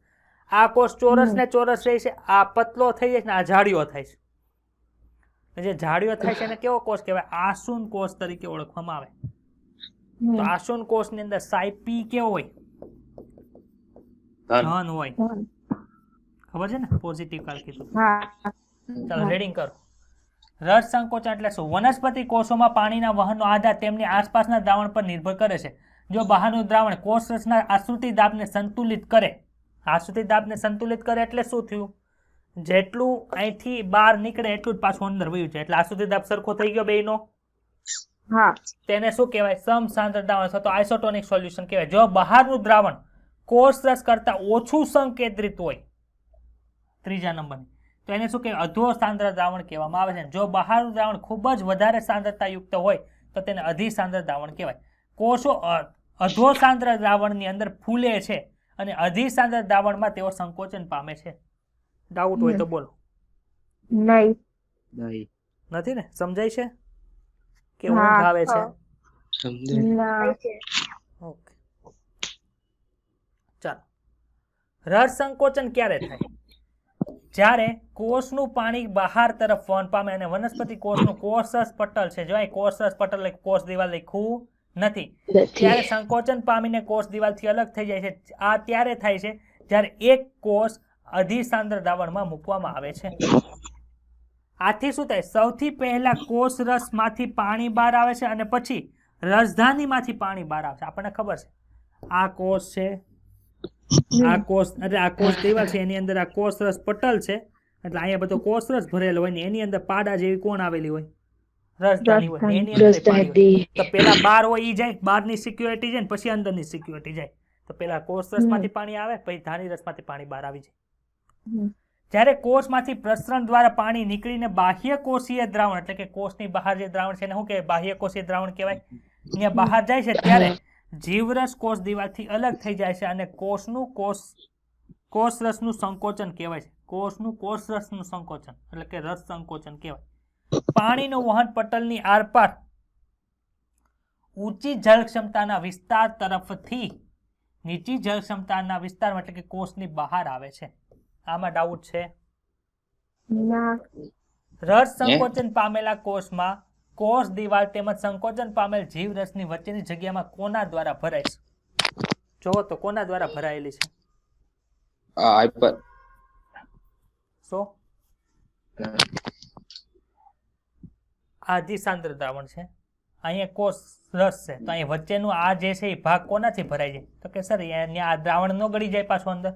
આ કોષ ચોરસ ને ચોરસ રહે છે, આ પતલો થઈ જાય છે ને આ જાડિયો થાય છે. જે જાડિયો થાય છે એને કેવો કોષ કહેવાય? આસુન કોષ તરીકે ઓળખવામાં આવે. તો આસુન કોષ ની અંદર સાયપી કેવો હોય? ધન હોય. ખબર છે ને? પોઝિટિવ કાલ કીધું. ચાલો રીડિંગ કરો. રસ સંકોચન એટલે શું? વનસ્પતિ કોષોમાં પાણીના વહનનો આધાર તેમની આસપાસના દ્રાવણ પર નિર્ભર કરે છે. જો બહારનું દ્રાવણ કોષ રસના આશ્રુતિ દાબને સંતુલિત કરે, આશ્રુતિ દાબને સંતુલિત કરે એટલે શું થયું? જેટલું અહીંથી બહાર નીકળે એટલું જ પાછું અંદર વયું છે, એટલે આશ્રુતિ દાબ સરખો થઈ ગયો બેયનો. તેને શું કહેવાય? સમસાંદ્ર દ્રાવણ અથવા તો આઇસોટોનિક સોલ્યુશન કહેવાય. જો બહારનું દ્રાવણ કોષ રસ કરતા ઓછું સંકેન્દ્રિત હોય, 3જા નંબરની, તો એને શું કહેવાય? અધોસાંદ્ર દ્રાવણ કહેવામાં આવે છે. જો બહારનું દ્રાવણ ખૂબ જ વધારે સાંદ્રતાયુક્ત હોય તો તેને અધિસાંદ્ર દ્રાવણ કહેવાય. કોષો અધોસાંદ્ર દ્રાવણની અંદર ફૂલે છે અને અધિસાંદ્ર દ્રાવણમાં તેઓ સંકોચન પામે છે. ડાઉટ હોય તો બોલો. નહીં. નથી ને? સમજાય છે કે ઊંઘ આવે છે? ઓકે ચાલો. રસ સંકોચન ક્યારે થાય? જ્યારે કોષનું પાણી બહાર તરફ વહન પામે અને વનસ્પતિ કોષનું કોષરસ પટલ છે, જો અહીં કોષરસ પટલ કોષ દિવાલ લખ્યું નથી, ત્યારે સંકોચન પામીને કોષ દિવાલથી અલગ થઈ જાય છે. આ ત્યારે થાય છે જ્યારે એક કોષ અધિસાંદ્ર દ્રાવણમાં મૂકવામાં આવે છે. આથી શું થાય? સૌથી પહેલા કોષ રસમાંથી પાણી બહાર આવે છે અને પછી રસધાનીમાંથી પાણી બહાર આવે છે. આપણને ખબર છે આ કોષ છે, આ કોષ એટલે આ કોષ દિવાલ છે, એની અંદર આ કોષ રસ પટલ છે, એટલે અહીંયા બધો કોષ રસ ભરેલો હોય ને એની અંદર પાડા જેવી કોણ આવેલી હોય? રસધાની હોય. એની અંદર પાણી હોય. તો પેલા બહાર હોય ઈ જાય, બહારની સિક્યુરિટી જાય ને પછી અંદરની સિક્યુરિટી જાય. તો પેલા કોષ રસમાંથી પાણી આવે, પછી ધાની રસમાંથી પાણી બહાર આવી જાય. જ્યારે કોષમાંથી પ્રસરણ દ્વારા પાણી નીકળીને બાહ્ય કોષીય દ્રાવણ, એટલે કે કોષની બહાર જે દ્રાવણ છે એને શું કહેવાય? બાહ્ય કોષીય દ્રાવણ કહેવાય. અહીંયા બહાર જાય છે ત્યારે જીવરસ કોષ દિવાલથી અલગ થઈ જાય છે અને કોષ રસનું સંકોચન કહેવાય છે. કોષનું કોષ રસનું સંકોચન એટલે કે રસ સંકોચન કહેવાય. પાણીનું વહન પટલની આરપાર ઊંચી જળ ક્ષમતાના વિસ્તાર તરફથી નીચી જળ ક્ષમતાના વિસ્તારમાં એટલે કે કોષની બહાર આવે છે. આમાં ડાઉટ છે? રસ સંકોચન પામેલા કોષમાં કોષ દિવાલ તેમજ સંકોચન પામેલ જીવરસની વચ્ચેની જગ્યામાં કોના દ્વારા ભરાય છે? જોવો તો કોના દ્વારા ભરાયેલી છે? અધિસાંદ્ર દ્રાવણ છે, અહીંયા કોષ રસ છે, તો અહીંયા વચ્ચેનું આ જે છે એ ભાગ કોનાથી ભરાય છે? તો કે સર આ દ્રાવણ ન ગળી જાય પાછું અંદર,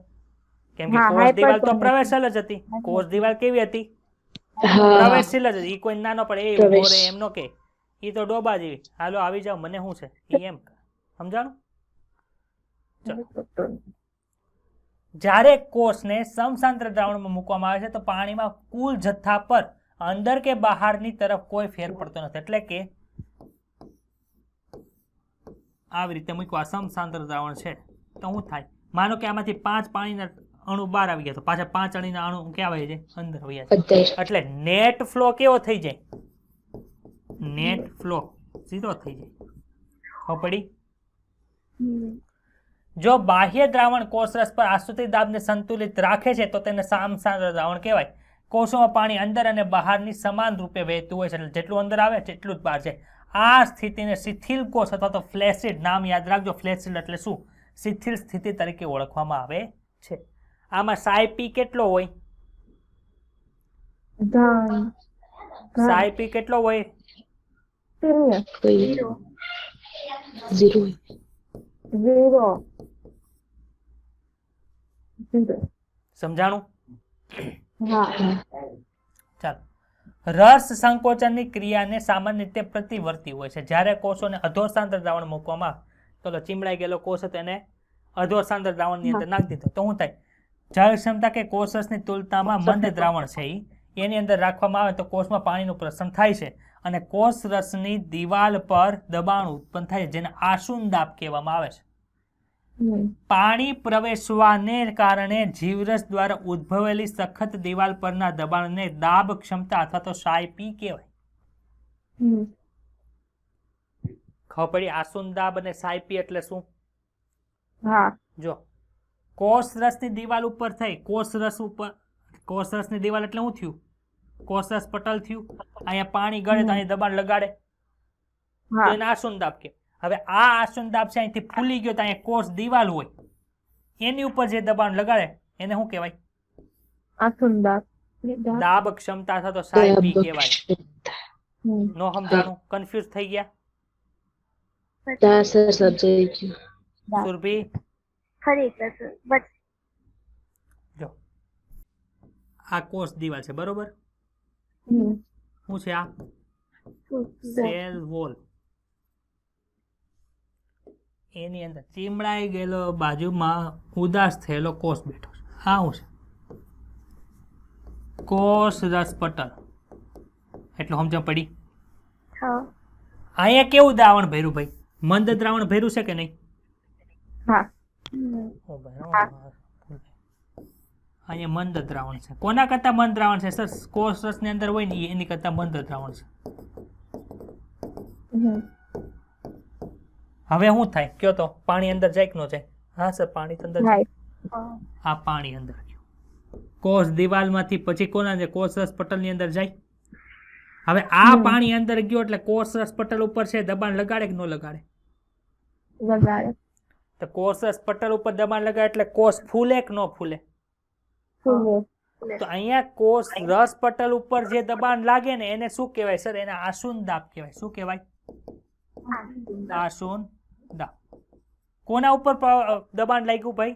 કેમ કે કોષ દિવાલ તો પ્રવેશેલ જ હતી. કોષ દિવાલ કેવી હતી? પ્રવેશશીલ જ હતી. ઈ કોઈ નાનો પડે એ ઉભો રહે એમ નો કે ઈ તો ડોબા જેવી, હાલો આવી જાવ મને શું છે ઈ એમ. સમજાણું? જ્યારે કોષને સમસાંદ્ર દ્રાવણમાં મૂકવામાં આવે છે તો પાણીમાં કુલ જથ્થા પર અંદર કે બહારની તરફ કોઈ ફેર પડતો નથી. એટલે કે આવી રીતે મૂકવા સમસાંદ્ર દ્રાવણ છે તો શું થાય? માનો કે આમાંથી 5 પાણીના અણુ બહાર આવી ગયા તો પાછા 5 અણીના અણુ ક્યાં આવી જાય? અંદર આવી જાય. એટલે નેટ ફ્લો કેવો થઈ જાય? નેટ ફ્લો ઝીરો થઈ જાય. ખબર પડી? જો બાહ્ય દ્રાવણ કોષરસ પર આશ્રિત દાબને સંતુલિત રાખે છે તો તેને સમસાંદ્ર દ્રાવણ કહેવાય. કોષોમાં પાણી અંદર અને બહારની સમાન રૂપે વહેતું હોય છે, એટલે જેટલું અંદર આવે તેટલું જ બહાર છે. આ સ્થિતિને શિથિલ કોષ અથવા તો ફ્લેસિડ, નામ યાદ રાખજો. ફ્લેસિડ એટલે શું? શિથિલ સ્થિતિ તરીકે ઓળખવામાં આવે છે. આમાં સાયપી કેટલો હોય? ધન સાઈ પી કેટલો હોય? શૂન્ય કોઈ 0 ઝીરો ઝીરો સમજાણું? હા ચાલો, રસ સંકોચનની ક્રિયાને સામાન્ય રીતે પ્રતિવર્તી હોય છે. જ્યારે કોષોને અધોસાંદ્ર દ્રાવણ મૂકવામાં આવે, તો ઓલો ચીમડાઈ ગયેલો કોષ હતો એને અધોસાંદ્ર દ્રાવણની અંદર નાખી દીધો, તો શું થાય? જળ ક્ષમતા કે કોષ રસની તુલનામાં મંદ દ્રાવણ છે એની અંદર રાખવામાં આવે તો કોષમાં પાણીનું પ્રસરણ થાય છે અને કોષ રસની દિવાલ પર દબાણ ઉત્પન્ન થાય છે, જેને આસુંદાબ કહેવામાં આવે છે. પાણી પ્રવેશવાને કારણે જીવરસ દ્વારા ઉદ્ભવેલી સખત દિવાલ પરના દબાણને દાબ ક્ષમતા અથવા તો સાયપી કહેવાય. ખબર પડી? આસુંદાબ અને સાયપી એટલે શું? હા જો કોષ રસની દિવાલ ઉપર થઈ, કોષ રસની દિવાલ એટલે શું થયું? કોષ રસ પટલ થયું, અહીંયા પાણી ગળે તો અહીં દબાણ લગાડે, તો હા એને આસુંદાબ કે. હવે આ આસુંદાબ છે અહીંથી ફૂલી ગયો તો અહીંયા કોષ દિવાલ હોય, એની ઉપર જે દબાણ લગાડે એને શું કહેવાય? આસુંદાબ દાબ ક્ષમતા અથવા તો સાયપી કહેવાય. નો સમજાણું? કન્ફ્યુઝ થઈ ગયા? સર સમજાઈ ગયું. સુરભી ફરી બસ જો આ કોષ દિવાલ છે, બરોબર? શું છે આ? Cell wall. એની અંદર ચીમડાઈ ગયેલો બાજુમાં ઉદાસ થયેલો કોષ બેઠો છે. આ શું છે? કોષ રસ પટલ. એટલે સમજણ પડી? અહીંયા કેવું દ્રાવણ ભર્યું ભાઈ? મંદ દ્રાવણ ભર્યું છે કે નહીં? હા ઓ ભાઈ, અહીંયા મંદ દ્રાવણ છે. કોના કરતા મંદ દ્રાવણ છે સર? કોષ રસની અંદર હોય ને એની કરતા મંદ દ્રાવણ છે. હવે શું થાય કયો તો? પાણી અંદર જાય કે ન જાય? હા સર, પાણી અંદર જાય. આ પાણી અંદર ગયું, કોષ દિવાલમાંથી પછી કોના જાય? કોષ રસ પટલની અંદર જાય. હવે આ પાણી અંદર ગયો એટલે કોષ રસ પટલ ઉપર છે દબાણ લગાડે કે ન લગાડે? લગાડે તો કોષ રસ પટલ ઉપર દબાણ લગાડે એટલે કોષ ફૂલે કે ન ફૂલે? તો અહીંયા કોષ રસ પટલ ઉપર જે દબાણ લાગે ને એને શું કહેવાય સર? એને આસુંદાબ કહેવાય. શું કહેવાય? આસુંદાબ. કોના ઉપર દબાણ લાગ્યું ભાઈ?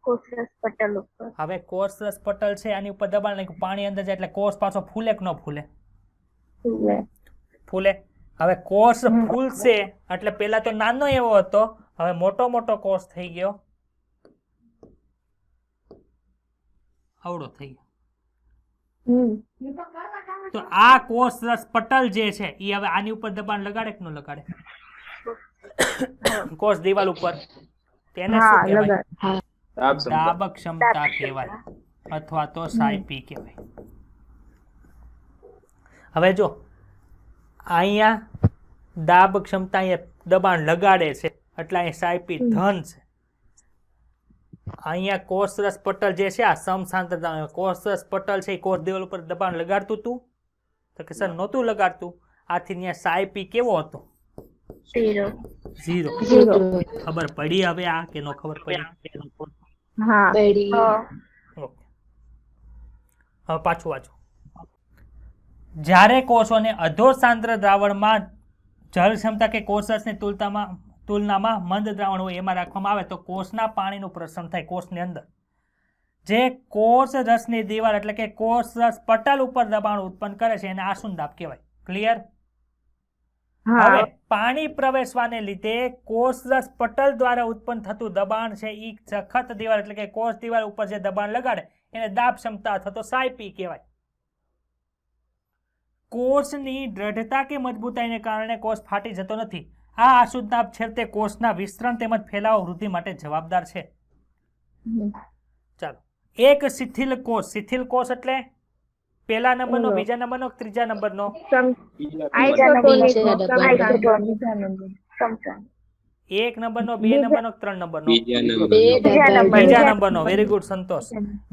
કોષરસ પટલ ઉપર. હવે કોષ રસ પટલ છે આની ઉપર દબાણ લાગ્યું, પાણી અંદર જાય એટલે કોષ પાછો ફૂલે કે ન ફૂલે? ફૂલે. હવે કોષ ફૂલશે એટલે પેલા તો નાનો એવો હતો, હવે મોટો મોટો કોષ થઈ ગયો, આવડો થઈ ગયો. તો આ કોષ રસ પટલ જે છે એ હવે આની ઉપર દબાણ લગાડે કે ન લગાડે? કોષ દિવાલ ઉપર. તેને શું કહેવાય? દાબ ક્ષમતા કહેવાય અથવા તો સાયપી કહેવાય. હવે જો અહીંયા દાબ ક્ષમતા અહીંયા દબાણ લગાડે છે એટલે અહીં સાયપી ધન છે. અહીંયા કોષ રસ પટલ જે છે આ સમસાંદ્રતા, કોષ રસ પટલ છે એ કોષ દિવાલ ઉપર દબાણ લગાડતું હતું? તો કે સર નહોતું લગાડતું. આથી અહીંયા સાયપી કેવો હતો? 0. ખબર પડી હવે આ કે નો ખબર પડી? હા ઓકે, હવે પાછું વાંચો. જ્યારે કોષોને અધોસાંદ્ર દ્રાવણમાં જળ ક્ષમતા કે કોષ રસની તુલનામાં મંદ દ્રાવણ હોય એમાં રાખવામાં આવે તો કોષના પાણીનું પ્રસરણ થાય. કોષની અંદર જે કોષ રસની દિવાલ એટલે કે કોષ રસ પટલ ઉપર દબાણ ઉત્પન્ન કરે છે એને આસુંદાબ કહેવાય. ક્લિયર? હવે પાણી પ્રવેશવાને લીધે કોષ રસ પટલ દ્વારા ઉત્પન્ન થતું દબાણ છે એ સખત દિવાલ એટલે કે કોષ દિવાલ ઉપર જે દબાણ લગાડે એને દાબ ક્ષમતા અથવા તો સાયપી કહેવાય. કોષની દ્રઢતા કે મજબૂતાઈને કારણે કોષ ફાટી જતો નથી. આ આસુદાબ છેવટે કોષના વિસ્તરણ તેમજ ફેલાવો વૃદ્ધિ માટે જવાબદાર છે. ચાલો, એક શિથિલ કોષ. શિથિલ કોષ એટલે પહેલા નંબરનો, બીજા નંબરનો, ત્રીજા નંબરનો? એક નંબરનો, બે નંબરનો, 3 નંબરનો? બીજા નંબરનો. વેરી ગુડ સંતોષ.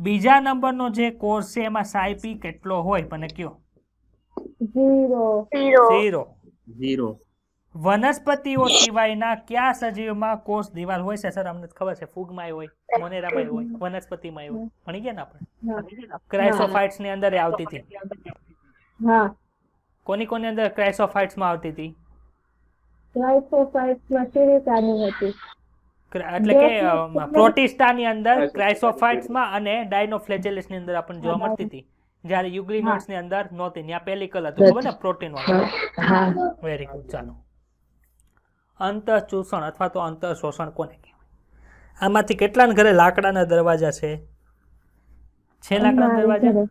બીજા નંબરનો જે કોષ છે એમાં સાયપી કેટલો હોય મને કયો? 0. વનસ્પતિઓ સિવાયના કયા સજીવમાં કોષ દિવાલ હોય છે? સર અમને ખબર છે, ફૂગમાં હોય, મોનેરામાં હોય, વનસ્પતિમાં હોય. ભણી ગયા ને આપણે? ક્રાઇસોફાઇટ્સ ની અંદર એ આવતી હતી. હા કોની અંદર ક્રાઇસોફાઇટ્સ માં આવતી હતી? ગ્લાયકોસાઇડ્સમાં સિલિકાની હતી. એટલે કે પ્રોટિસ્ટા ની અંદર ક્રાઇસોફાઇટ્સ માં અને ડાયનોફ્લેજેલસ ની અંદર આપણને જોવા મળતી હતી, જ્યારે યુગ્લિનોઇડ્સ ની અંદર નહોતી. ત્યાં પેલિકલ હતું, ખબર ને, પ્રોટીન વાળું. હા વેરી ગુડ. ચાલો, અંતઃચૂષણ અથવા તો અંતઃશોષણ કોને કહેવાય? આમાંથી કેટલાના ઘરે લાકડાના દરવાજા છે? લાકડાના દરવાજા?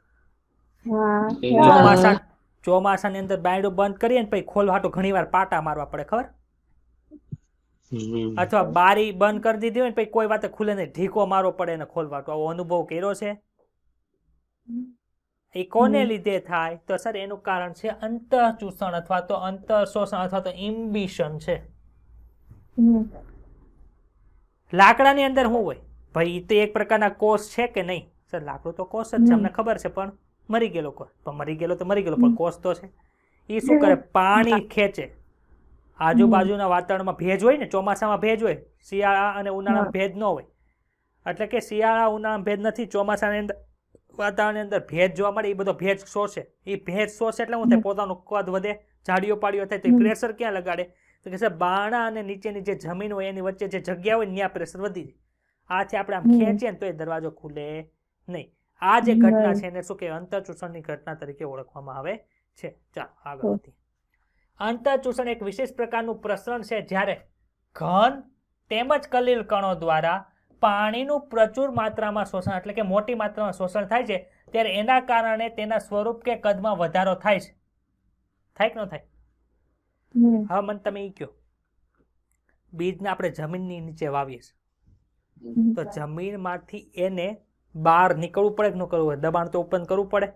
હા ચોમાસાની અંદર બાયણું બંધ કરીએ ને પછી ખોલવા હાટુ ઘણીવાર પાટા મારવા પડે, ખબર? અથવા બારી બંધ કરી દીધી હોય ને પછી કોઈ વાતે ખુલે ને ઢીકો મારવો પડે એને ખોલવા. તો આવો અનુભવ કર્યો છે? એ કોને લીધે થાય? તો સર એનું કારણ છે અંતઃચૂષણ અથવા તો અંતઃશોષણ અથવા તો ઇમ્બિશન છે. લાકડાની અંદર શું હોય ભાઈ? તો એક પ્રકારના કોષ છે કે નહીં? સર લાકડું તો કોષ જ છે, અમને ખબર છે, પણ મરી ગયેલો કોષ. પણ મરી ગયેલો તો મરી ગયેલો, પણ કોષ તો છે. એ શું કરે? પાણી ખેંચે. આજુબાજુના વાતાવરણમાં ભેજ હોય ને, ચોમાસામાં ભેજ હોય, શિયાળા અને ઉનાળામાં ભેજ ન હોય. એટલે કે શિયાળા ઉનાળામાં ભેજ નથી, ચોમાસાની અંદર વાતાવરણની અંદર ભેજ જોવા મળે, એ બધો ભેજ શોષે. એ ભેજ શોષે એટલે શું થાય? પોતાનું કદ વધે, જાડીઓ પાડીઓ થાય. તો એ પ્રેશર ક્યાં લગાડે? તો કે સાહેબ બારણા અને નીચેની જે જમીન હોય એની વચ્ચે જે જગ્યા હોય ને ત્યાં પ્રેશર વધી જાય. આથી આપણે આમ ખેંચીએ ને તો એ દરવાજો ખુલે નહીં. આ જે ઘટના છે એને શું કહેવાય? અંતઃચૂષણની ઘટના તરીકે ઓળખવામાં આવે છે. ચાલો આગળ વધીએ. અંતઃચૂષણ એક વિશેષ પ્રકારનું પ્રસરણ છે જ્યારે ઘન તેમજ કલીલ કણો દ્વારા પાણીનું પ્રચુર માત્રામાં શોષણ, એટલે કે મોટી માત્રામાં શોષણ થાય છે, ત્યારે એના કારણે તેના સ્વરૂપ કે કદમાં વધારો થાય છે. થાય કે ન થાય? હા, મને તમે ઈ કહો, બીજને આપણે જમીનની નીચે વાવીએ છીએ તો જમીનમાંથી એને બહાર નીકળવું પડે કે ન કરવું? દબાણ તો ઉત્પન્ન કરવું પડે.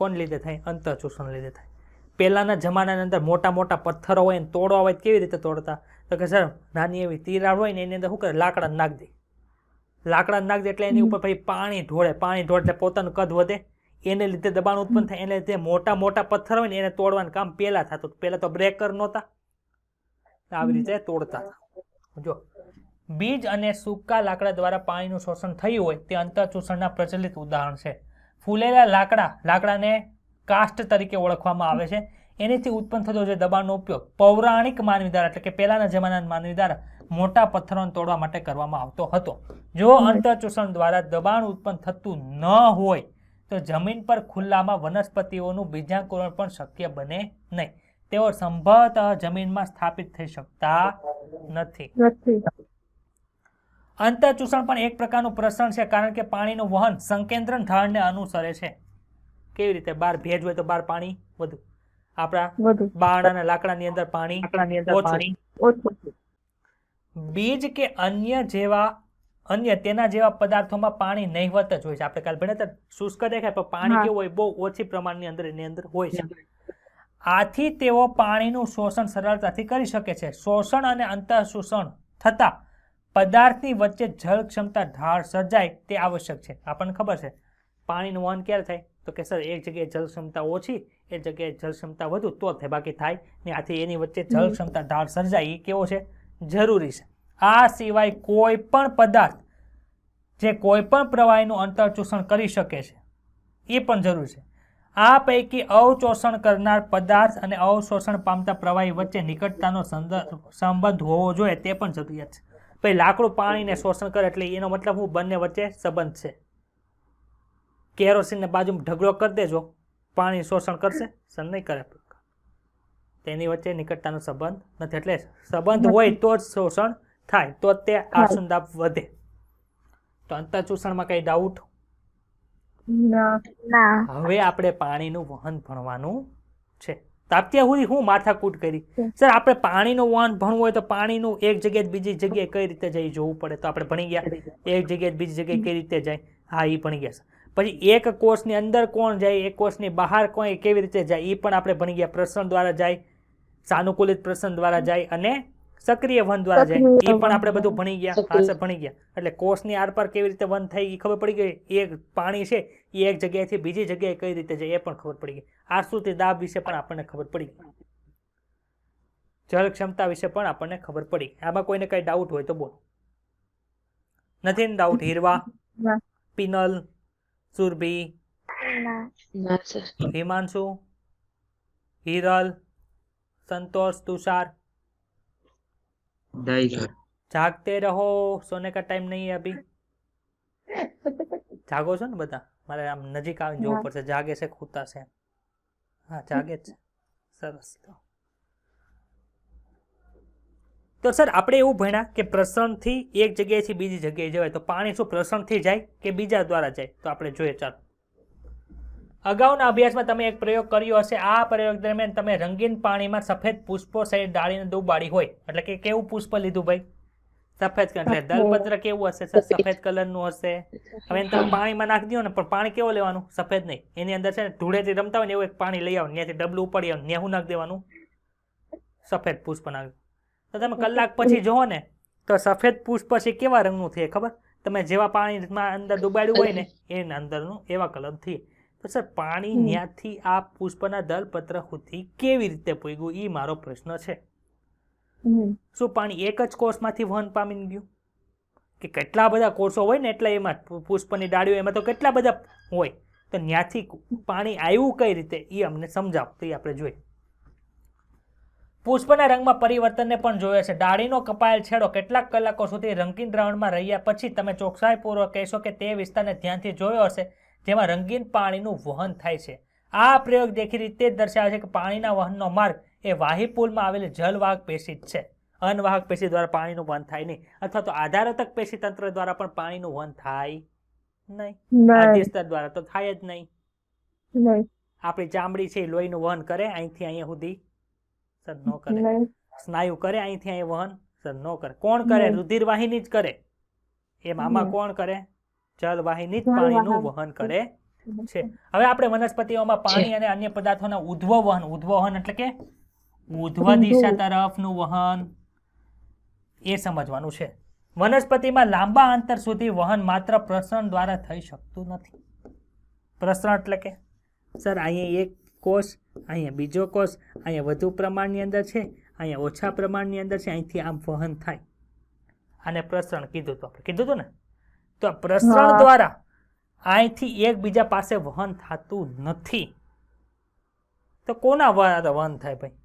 કોણ લીધે થાય? અંતઃચૂષણ લીધે થાય. પહેલાના જમાનાની અંદર મોટા મોટા પથ્થરો હોય ને તોડવા હોય કેવી રીતે તોડતા? તો કે સર નાની એવી તિરાડ હોય ને એની અંદર શું કરે? લાકડા નાખ દે. લાકડા નાખ દે એટલે એની ઉપર પછી પાણી ઢોળે. પાણી ઢોળે એટલે પોતાનું કદ વધે, એને લીધે દબાણ ઉત્પન્ન થાય. એને લીધે મોટા મોટા પથ્થર હોય ને એને તોડવાનું કામ પહેલા થતું. પહેલા તો બ્રેકર નહોતા, આવી રીતે તોડતા હતા. જો બીજ અને સૂકા લાકડા દ્વારા પાણીનું શોષણ થયું હોય તે અંતઃચૂષણના પ્રચલિત ઉદાહરણ છે. ફૂલેલા લાકડાને કાસ્ટ તરીકે ઓળખવામાં આવે છે. એનીથી ઉત્પન્ન થતો જે દબાણનો ઉપયોગ પૌરાણિક માનવી દ્વારા, એટલે કે પહેલાના જમાનાના માનવી દ્વારા મોટા પથ્થરોને તોડવા માટે કરવામાં આવતો હતો. જો અંતઃચૂષણ દ્વારા દબાણ ઉત્પન્ન થતું ન હોય તો જમીન પર ખુલ્લામાં વનસ્પતિઓનું બીજાંકુરણ પણ શક્ય બને નહીં. તેઓ સંભવતઃ જમીનમાં સ્થાપિત થઈ શકતા નથી. અંતઃચૂષણ પણ એક પ્રકારનું પ્રસરણ છે, કારણ કે પાણીનું વહન સંકેન્દ્રણ ઢાળને અનુસરે છે. કેવી રીતે? બહાર ભેજ હોય તો બહાર પાણી વધુ, આપણા બારણાના લાકડાની અંદર પાણી ઓછું. બીજ કે અન્ય તેના જેવા પદાર્થોમાં પાણી નહિવત જ હોય છે. આપણે કાલ ભણ્યા હતા, શુષ્ક દેખાય પણ પાણી કેવું હોય? બહુ ઓછી પ્રમાણની અંદર એની અંદર હોય છે. આથી તેઓ પાણીનું શોષણ સરળતાથી કરી શકે છે. શોષણ અને અંતઃશોષણ થતા પદાર્થની વચ્ચે જળ ક્ષમતા ઢાળ સર્જાય તે આવશ્યક છે. આપણને ખબર છે પાણીનું વહન ક્યારે થાય? તો કે સર એક જગ્યાએ જળ ક્ષમતા ઓછી, એક જગ્યાએ જળ ક્ષમતા વધુ તો થાય, બાકી થાય ને. આથી એની વચ્ચે જળ ક્ષમતા ઢાળ સર્જાય એ કેવો છે? જરૂરી છે. આ સિવાય કોઈ પણ પદાર્થ જે કોઈ પણ પ્રવાહીનું અંતઃચૂષણ કરી શકે છે એ પણ જરૂરી છે. આ પૈકી અવશોષણ કરનાર પદાર્થ અને અવશોષણ પામતા પ્રવાહી વચ્ચે નિકટતાનો સંબંધ હોવો જોઈએ, તે પણ જરૂરિયાત છે. ભાઈ લાકડું પાણીને શોષણ કરે એટલે એનો મતલબ હું બંને વચ્ચે સંબંધ છે. કેરોસીનને બાજુમાં ઢગલો કરી દેજો, પાણી શોષણ કરશે? સર નહીં કરે. તેની વચ્ચે નિકટતાનો સંબંધ નથી. એટલે સંબંધ હોય તો જ શોષણ થાય, તો જ તે આસુંદાપ વધે. તો અંતઃચૂષણમાં કઈ ડાઉટ? હવે આપણે પાણીનું વહન ભણવાનું છે. અત્યાર સુધી હું માથાકૂટ કરી સર, આપણે પાણીનું વહન ભણવું હોય તો પાણીનું એક જગ્યાએ બીજી જગ્યાએ કઈ રીતે જઈ જોવું પડે. તો આપણે ભણી ગયા એક જગ્યાએ બીજી જગ્યાએ કઈ રીતે જાય. હા, એ ભણી ગયા. પછી એક કોષની અંદર કોણ જાય, એક કોષની બહાર કોઈ કેવી રીતે જાય એ પણ આપણે ભણી ગયા. પ્રસરણ દ્વારા જાય, સાનુકૂલિત પ્રસરણ દ્વારા જાય અને સક્રિય વહન દ્વારા જાય, એ પણ આપણે બધું ભણી ગયા. હા, ભણી ગયા. એટલે કોષની આરપાર કેવી રીતે વહન થાય એ ખબર પડી ગઈ. એક પાણી છે એ એક જગ્યાએથી બીજી જગ્યાએ કઈ રીતે જાય એ પણ ખબર પડી ગઈ. આશ્રુતિ દાબ વિશે પણ આપણને ખબર પડી ગઈ. જળ ક્ષમતા વિશે પણ આપણને ખબર પડી. આમાં કોઈને કઈ ડાઉટ હોય તો બોલો. નથી ને ડાઉટ? હીરવા, ના. પિનલ, સુરભી, ના સર. હિમાંશુ, હિરલ, संतोष, तुषार? नहीं सर। जागते रहो, सोने का टाइम नहीं है अभी. જાગો છો ને બધા? મારે આમ નજીક આવીને જોવું પડશે. જાગે છે, ખૂતા છે? હા, જાગે જ છે. સરસ. તો સર આપણે એવું ભણ્યા કે પ્રસરણથી એક જગ્યાએથી બીજી જગ્યાએ જવાય. તો પાણી શું પ્રસરણથી જાય કે બીજા દ્વારા જાય? તો આપણે જોઈએ. ચાલો, અગાઉના અભ્યાસમાં તમે એક પ્રયોગ કર્યો હશે. આ પ્રયોગ દરમિયાન તમે રંગીન પાણીમાં સફેદ પુષ્પો સહિત ડાળીને ડૂબાડી હોય. એટલે કે કેવું પુષ્પ લીધું ભાઈ? સફેદ કલર. એટલે દલપત્ર કેવું હશે સર? સફેદ કલરનું હશે. હવે એને તમે પાણીમાં નાખી દો ને, પણ પાણી કેવું લેવાનું? સફેદ નહીં. એની અંદર છે ને ધૂળેથી રમતા હોય ને એવું એક પાણી લઈ આવો, ત્યાંથી ડબલું ઉપાડી આવો, નેહું નાખી દેવાનું, સફેદ પુષ્પ નાખ્યું. તો તમે કલાક પછી જોવો ને તો સફેદ પુષ્પ પછી કેવા રંગનું થાય ખબર? તમે જેવા પાણીમાં અંદર ડુબાડ્યું હોય ને એના અંદરનું એવા કલર થઈ. તો સર પાણી ત્યાંથી આ પુષ્પના દલપત્ર સુધી કેવી રીતે પૂગ્યું? એ મારો પ્રશ્ન છે. શું પાણી એક જ કોષમાંથી વહન પામી ગયું? કે કેટલા બધા કોષો હોય ને એટલા એમાં પુષ્પની ડાળીઓ એમાં તો કેટલા બધા હોય. તો ત્યાંથી પાણી આવ્યું કઈ રીતે એ અમને સમજાવો. તો એ આપણે જોઈએ. પુષ્પના રંગમાં પરિવર્તનને પણ જોયે છે. ડાળીનો કપાયેલ છેડો કેટલાક કલાકો સુધી રંગીન દ્રાવણમાં રહ્યા પછી તમે ચોકસાઈપૂર્વક કહેશો કે તે વિસ્તારને ધ્યાનથી જોયો હશે જેમાં રંગીન પાણીનું વહન થાય છે. આ પ્રયોગ દેખી રીતે જ દર્શાવે છે કે પાણીના વહનનો માર્ગ એ વાહિપુલમાં આવેલી જલવાહક પેશી જ છે. અનવાહક પેશી દ્વારા પાણીનું વહન થાય નહીં, અથવા તો આધારતક પેશી તંત્ર દ્વારા પણ પાણીનું વહન થાય નહીં. આદ્યસ્તર દ્વારા તો થાય જ નહીં. આપણી ચામડી છે એ લોહીનું વહન કરે અહીંથી અહીંયા સુધી? સર ન કરે. સ્નાયુ કરે અહીંથી અહીંયા વહન? સર ન કરે. કોણ કરે? રુધિર વાહિની જ કરે. એમ આમાં કોણ કરે? જલવાહિની જ પાણીનું વહન કરે છે. હવે આપણે વનસ્પતિઓમાં પાણી અને અન્ય પદાર્થોના ઉદ્વવહન, ઉદ્વવહન એટલે કે ઉધ્વ દિશા તરફનું વહન, એ સમજવાનું છે. વનસ્પતિમાં લાંબા અંતર સુધી વહન માત્ર પ્રસરણ દ્વારા થઈ શકતું નથી. પ્રસરણ એટલે કે સર અહીંયા એક કોષ, અહીંયા બીજો કોષ, અહીંયા વધુ પ્રમાણની અંદર છે, અહીંયા ઓછા પ્રમાણની અંદર છે, અહીંથી આમ વહન થાય. આને પ્રસરણ કીધું તો આપણે કીધું હતું ને. તો પ્રસરણ દ્વારા અહીંથી એકબીજા પાસે વહન થતું નથી. તો કોના દ્વારા વહન થાય ભાઈ?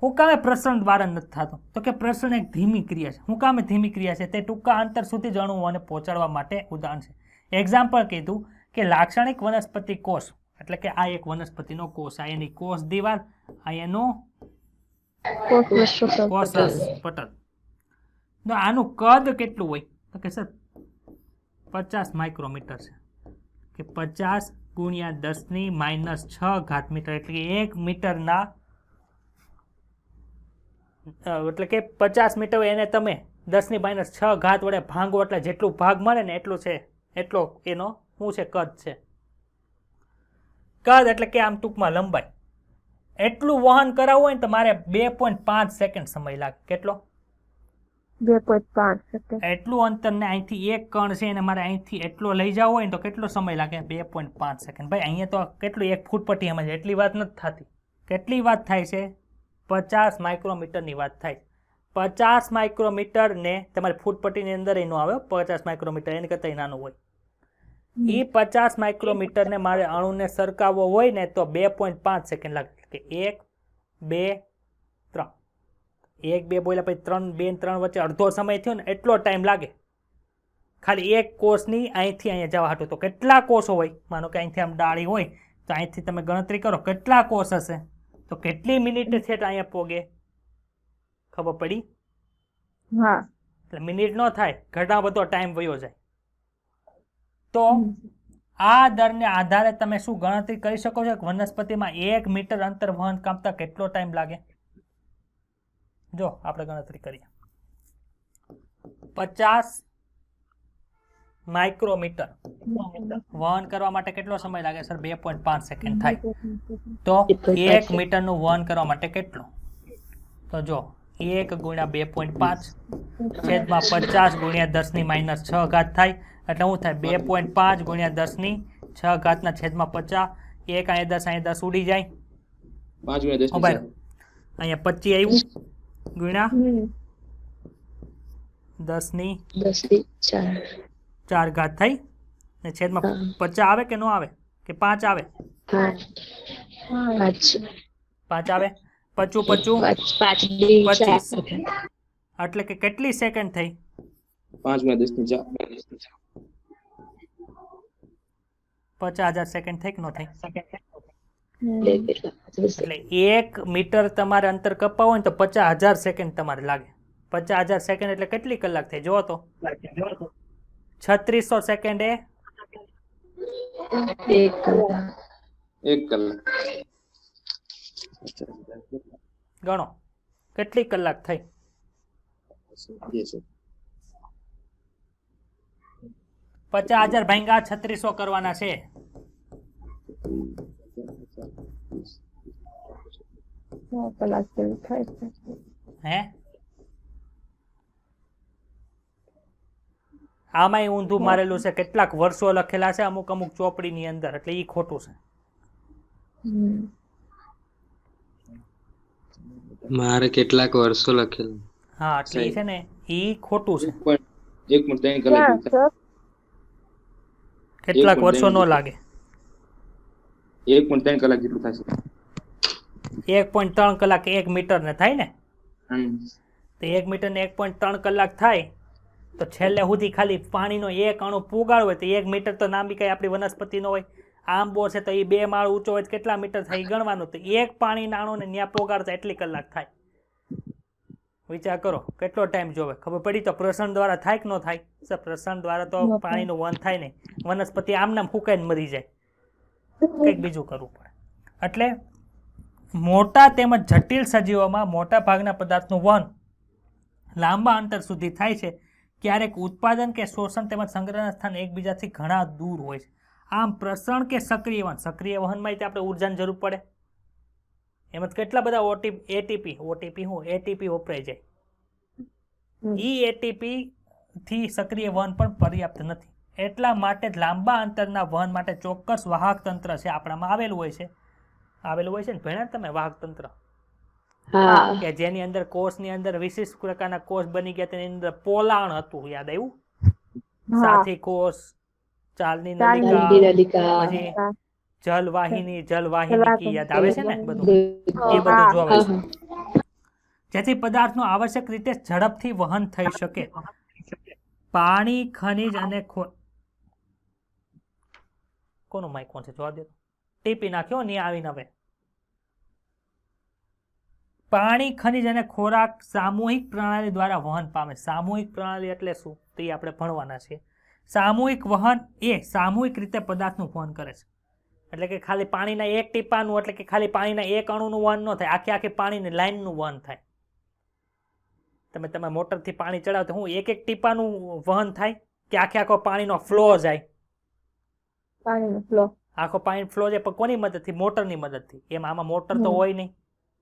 હું કામે પ્રસરણ દ્વારા નથી થતું? તો કે પ્રસરણ એક ધીમી ક્રિયા છે. હું કામે ધીમી ક્રિયા છે? તે ટૂંકા અંતર સુધી જ અણુઓને પહોંચાડવા માટે ઉદાહરણ છે. એક્ઝામ્પલ કીધું કે લાક્ષણિક વનસ્પતિ કોષ એટલે કે આ એક વનસ્પતિનો કોષ, આ એની કોષ દિવાલ, આ એનો કોષ પટલ. તો આનું કદ કેટલું હોય? તો કે સર 50 માઇક્રોમીટર છે. કે 50 ગુણ્યા 10⁻6 મીટર એટલે કે 1 મીટરના એટલે કે 50 મીટર એને તમે 10⁻6 વડે ભાંગો એટલે જેટલું ભાગ મળે ને એટલું છે, એટલો એનો શું છે? કદ છે. કદ એટલે કે આમ ટૂંકમાં લંબાઈ. એટલું વહન કરાવવું હોય ને તો મારે 2.5 સેકન્ડ સમય લાગે. કેટલો? 2.5 સેકન્ડ. એટલું અંતર ને અહીંથી એક કણ છે એને મારે અહીંથી એટલો લઈ જવો હોય ને તો કેટલો સમય લાગે? 2.5 સેકન્ડ. ભાઈ અહીંયા તો કેટલું 1 ફૂટ પટ્ટી સમજ એટલી વાત નથી થતી. કેટલી વાત થાય છે? 50 માઇક્રોમીટરની વાત થાય. 50 માઇક્રોમીટર ને તમારી ફૂટ પટ્ટીની અંદર એનો આવે 50 માઇક્રોમીટર, એની કરતાં નાનું હોય. એ 50 માઇક્રોમીટરને મારે અણુને સરકાવવો હોય ને તો 2.5 સેકન્ડ લાગે. કે 1 2 3 1 2 બોલ્યા પછી 3 2 3 વચ્ચે અડધો સમય થયો ને એટલો ટાઈમ લાગે ખાલી એક કોષની અહીંથી અહીંયા જવા હાટું. તો કેટલા કોષો હોય? માનો કે અહીંથી આમ ડાળી હોય તો અહીંથી તમે ગણતરી કરો કેટલા કોષ હશે, તો કેટલી મિનિટ છે અહીંયા પોગે? ખબર પડી? હા. એટલે મિનિટ ન થાય, ઘણા બધો ટાઈમ વયો જાય. તો આ દરને આધારે તમે શું ગણતરી કરી શકો છો કે વનસ્પતિમાં 1 મીટર અંતર વહન કાપતા કેટલો ટાઈમ લાગે? જો આપણે ગણતરી કરીએ. 50 માઇક્રોમીટર વહન કરવા માટે કેટલો સમય લાગે સર? 2.5 સેકન્ડ થાય. તો 1 મીટરનું વહન કરવા માટે કેટલો? તો જો 1 ગુણ્યા 2.5 છેદમાં 50 ગુણ્યા 10⁻6 થાય. એટલે શું થાય? 2.5 ગુણ્યા 10⁶ છેદમાં 50. 1 અહીંયા 10 ઉડી જાય. 5 ગુણ્યા 10 અહીંયા 25 આવ્યું ગુણ્યા હમ 10 ની 10 થી 4 4 ઘાત થઈ ને છેદમાં હા. 50 આવે કે નો આવે કે 5 આવે 5 5 આવે 55 5 દી 25. 4 એટલે કે કેટલી સેકન્ડ થઈ 5 × 10 = 4 50,000 સેકન્ડ થઈ કે નો થઈ એટલે 1 મીટર તમારે અંતર કપાવવું હોય ને તો 50,000 સેકન્ડ તમારે લાગે 50,000 સેકન્ડ એટલે કેટલી કલાક થઈ જોવો તો 3600 સેકન્ડે 1 કલાક 1 કલાક ગણો કેટલી કલાક થઈ 50,000 ભાંગા 3600 કરવાના છે 9 કલાક જેવું થાય છે. હે આમાંય ઊંધું મારેલું છે કેટલાક વર્ષો લખેલા છે અમુક અમુક ચોપડીની અંદર એટલે ઈ ખોટું છે હમ. મારે કેટલાક વર્ષો લખેલું. હા એટલે ઈ છે ને ઈ ખોટું છે 1.3 કલાક ક્યાં જેવું સર? કેટલાક 1.3 વર્ષો નો લાગે 1.3 કલાક જેટલું થશે 1.3 કલાક 1 મીટર ને થાય ને તો 1 મીટર ને 1.3 કલાક થાય તો છેલ્લે સુધી ખાલી પાણીનો એક અણુ પુગાડ હોય તો 1 મીટર તો લાંબી કઈ આપણી વનસ્પતિ નો હોય આંબો છે તો એ 2 માળ ઊંચો હોય તો કેટલા મીટર થાય ઈ ગણવાનું તો એક પાણીના અણુને ન્યા પોગાડતા એટલી કલાક થાય વિચાર કરો કેટલો ટાઈમ જોવે ખબર પડી તો પ્રસરણ દ્વારા થાય કે ન થાય સર પ્રસરણ દ્વારા તો પાણીનું વહન થાય નહીં વનસ્પતિ આમનામ ફૂંકાઈને મરી જાય કંઈક બીજું કરવું પડે એટલે મોટા તેમજ જટિલ સજીવોમાં મોટા ભાગના પદાર્થનું વહન લાંબા અંતર સુધી થાય છે ક્યારેક ઉત્પાદન કે શોષણ તેમજ સંગ્રહના સ્થાન એકબીજાથી ઘણા દૂર હોય છે આમ પ્રસરણ કે સક્રિય વહનમાં આપણે ઉર્જાની જરૂર પડે એમાં કેટલા બધા એટીપી વપરાઈ જાય ઈ એટીપી થી સક્રિય વહન પણ પર્યાપ્ત નથી એટલા માટે જ લાંબા અંતરના વહન માટે ચોક્કસ વાહક તંત્ર છે આપણામાં આવેલું હોય છે ને ભણ્યા તમે વાહક તંત્ર કે જેની અંદર કોષની અંદર વિશિષ્ટ પ્રકારના કોષ બની ગયા તેની અંદર પોલાણ હતું યાદ આવ્યું સાથી કોષ ચાલની નલિકા પછી જલવાહિની કી યાદ આવે છે ને બધું એ બધું જોવે છે જેથી પદાર્થનું આવશ્યક રીતે ઝડપથી વહન થઈ શકે પાણી ખનિજ અને કોનો માઇક કોણ છે જોવા દે ટીપી નાખ્યો ને આવીને હવે પાણી ખનિજ અને ખોરાક સામૂહિક પ્રણાલી દ્વારા વહન પામે સામૂહિક પ્રણાલી એટલે શું તે આપણે ભણવાના છીએ સામૂહિક વહન એ સામૂહિક રીતે પદાર્થનું વહન કરે છે એટલે કે ખાલી પાણીના એક ટીપાનું એટલે કે ખાલી પાણીના એક અણુનું વહન ન થાય આખી પાણીની લાઈનનું વહન થાય તમે મોટરથી પાણી ચડાવતો હું એક ટીપાનું વહન થાય કે આખો પાણીનો ફ્લો જાય પાણીનો ફ્લો આખો પાણી ફ્લો જાય પણ કોની મદદથી મોટરની મદદથી એમ આમાં મોટર તો હોય નહીં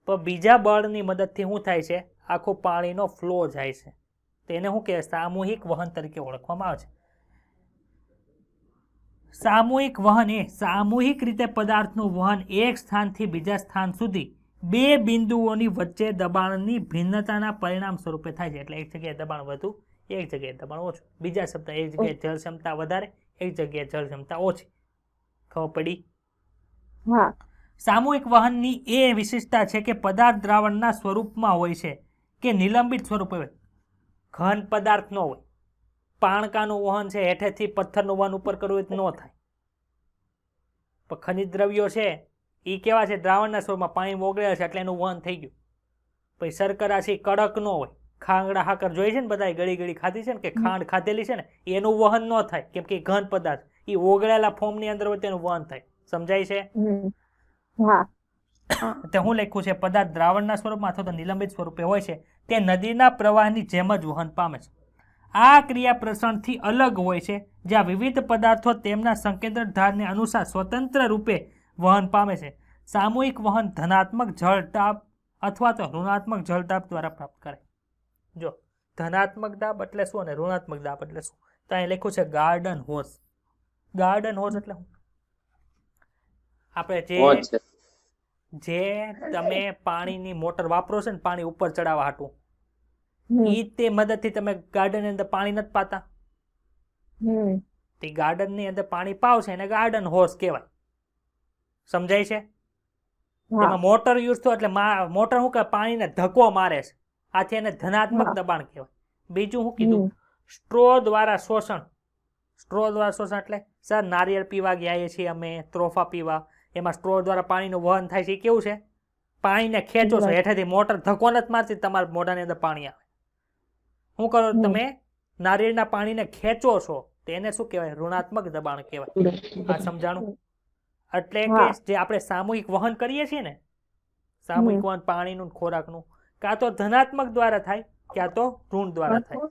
પણ બીજા બળની મદદથી શું થાય છે આખો પાણીનો ફ્લો જાય છે તેને શું કહેવાય સામૂહિક વહન તરીકે ઓળખવામાં આવે છે સામૂહિક વહન એ સામૂહિક રીતે પદાર્થનું વહન એક સ્થાનથી બીજા સ્થાન સુધી બે બિંદુઓની વચ્ચે દબાણની ભિન્નતાના પરિણામ સ્વરૂપે થાય છે એટલે એક જગ્યાએ દબાણ વધુ એક જગ્યાએ દબાણ ઓછું બીજા શબ્દ એક જગ્યાએ જળ ક્ષમતા વધારે એક જગ્યાએ જળ ક્ષમતા ઓછી ખબર પડી હા સામૂહિક વહનની એ વિશેષતા છે કે પદાર્થ દ્રાવણના સ્વરૂપમાં હોય છે કે નિલંબિત સ્વરૂપે હોય ઘન પદાર્થ ન હોય પાણકાનું વહન છે હેઠેથી પથ્થરનું વહન ઉપર કરવું ન થાય પણ ખનિજ દ્રવ્યો છે એ કેવા છે દ્રાવણના સ્વરૂપમાં પાણી ઓગળેલા છે એટલે એનું વહન થઈ ગયું પછી શર્કરા છે કડક ન હોય ખાંગડા હાકર જોઈ છે ને બધા ગળી ખાધી છે ને કે ખાંડ ખાધેલી છે ને એનું વહન ન થાય કેમ કે ઘન પદાર્થ એ ઓગળેલા ફોર્મની અંદર હોય તેનું વહન થાય સમજાય છે તે હું લખ્યું છે પદાર્થ દ્રાવણના સ્વરૂપમાં અથવા તો નિલંબિત સ્વરૂપે હોય છે તે નદીના પ્રવાહની જેમ જ વહન પામે છે આ ક્રિયા પ્રસરણથી અલગ હોય છે જ્યાં વિવિધ પદાર્થો તેમના સંકેન્દ્ર ધારને અનુસાર સ્વતંત્ર રૂપે વહન પામે છે સામૂહિક વહન ધનાત્મક જળદાબ અથવા તો ઋણાત્મક જળદાબ દ્વારા પ્રાપ્ત કરે જો ધનાત્મક દાબ એટલે શું અને ઋણાત્મક દાબ એટલે શું તો અહીં લખ્યું છે ગાર્ડન હોઝ એટલે શું આપણે જે તમે પાણીની મોટર વાપરો છો ને પાણી ઉપર ચડાવવા હાટું, હમ ઈ તે મદદથી તમે ગાર્ડનની અંદર પાણી નથી પાતા. હમ તે ગાર્ડનની અંદર પાણી પાવશે એને ગાર્ડન હોર્સ કહેવાય. સમજાય છે? હા તેમાં મોટર યુઝ થયો એટલે મોટર શું કે પાણીને ધક્કો મારે છે, આથી એને ધનાત્મક હા. દબાણ કહેવાય. બીજું શું કીધું? હમ સ્ટ્રો દ્વારા શોષણ. સ્ટ્રો દ્વારા શોષણ એટલે સર નારિયેળ પીવા ગયા છીએ અમે, ત્રોફા પીવા, એમાં સ્ટ્રો દ્વારા પાણીનું વહન થાય છે. એ કેવું છે? પાણીને ખેંચો છો હેઠેથી, મોટર ધક્કો નથી મારતી, તમારા મોઢાની અંદર પાણી આવે. શું કરો હમ. તમે? નારિયેળના પાણીને ખેંચો છો, તેને શું કહેવાય? ઋણાત્મક દબાણ કહેવાય. આ સમજાણું? એટલે કે હા. જે આપણે સામૂહિક વહન કરીએ છીએ ને, સામૂહિક વહન પાણીનું ને ખોરાકનું, કાં તો ધનાત્મક દ્વારા થાય ક્યાં તો ઋણ દ્વારા થાય.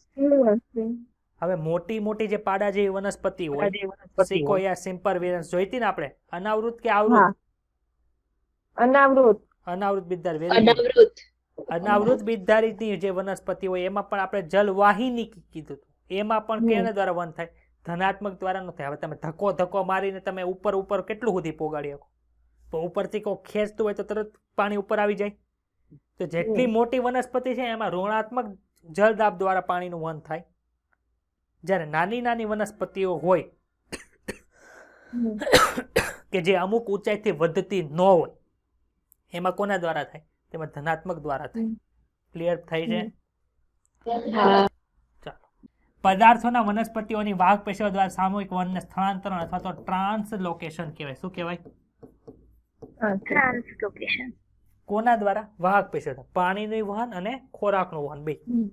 હવે મોટી મોટી જે પાડા જેવી વનસ્પતિ હોય, સિકોયા સિમ્પરવેરન્સ જોઈતી ને આપણે, અનાવૃત કે આવૃત? હા અનાવૃત અનાવૃત બીજધારી, very good. અનાવૃત અનાવૃત બીજધારીની જે વનસ્પતિ હોય એમાં પણ આપણે જલવાહિની કીધું હતું. એમાં પણ હમ. કેના દ્વારા વહન થાય? ધનાત્મક દ્વારા ન થાય. હવે તમે ધક્કો મારીને તમે ઉપર કેટલું સુધી પોગાડી શકો? તો ઉપરથી કોઈ ખેંચતું હોય તો તરત પાણી ઉપર આવી જાય. તો જેટલી મોટી વનસ્પતિ છે એમાં ઋણાત્મક જલદાબ દ્વારા પાણીનું વહન થાય. જ્યારે નાની નાની વનસ્પતિઓ હોય હમ. કે જે અમુક ઊંચાઈથી વધતી ન હોય, એમાં કોના દ્વારા થાય? તેમાં ધનાત્મક દ્વારા થાય. હમ. ક્લિયર થઈ છે? હા પદાર્થોના વનસ્પતિઓની વાહક પેશીઓ દ્વારા સામૂહિક વનને સ્થળાંતરણ અથવા તો ટ્રાન્સલોકેશન કહેવાય. શું કહેવાય? ટ્રાન્સલોકેશન કોના દ્વારા? વાહક પેશીઓ. પાણીનું વહન અને ખોરાકનું વહન બે. હમ.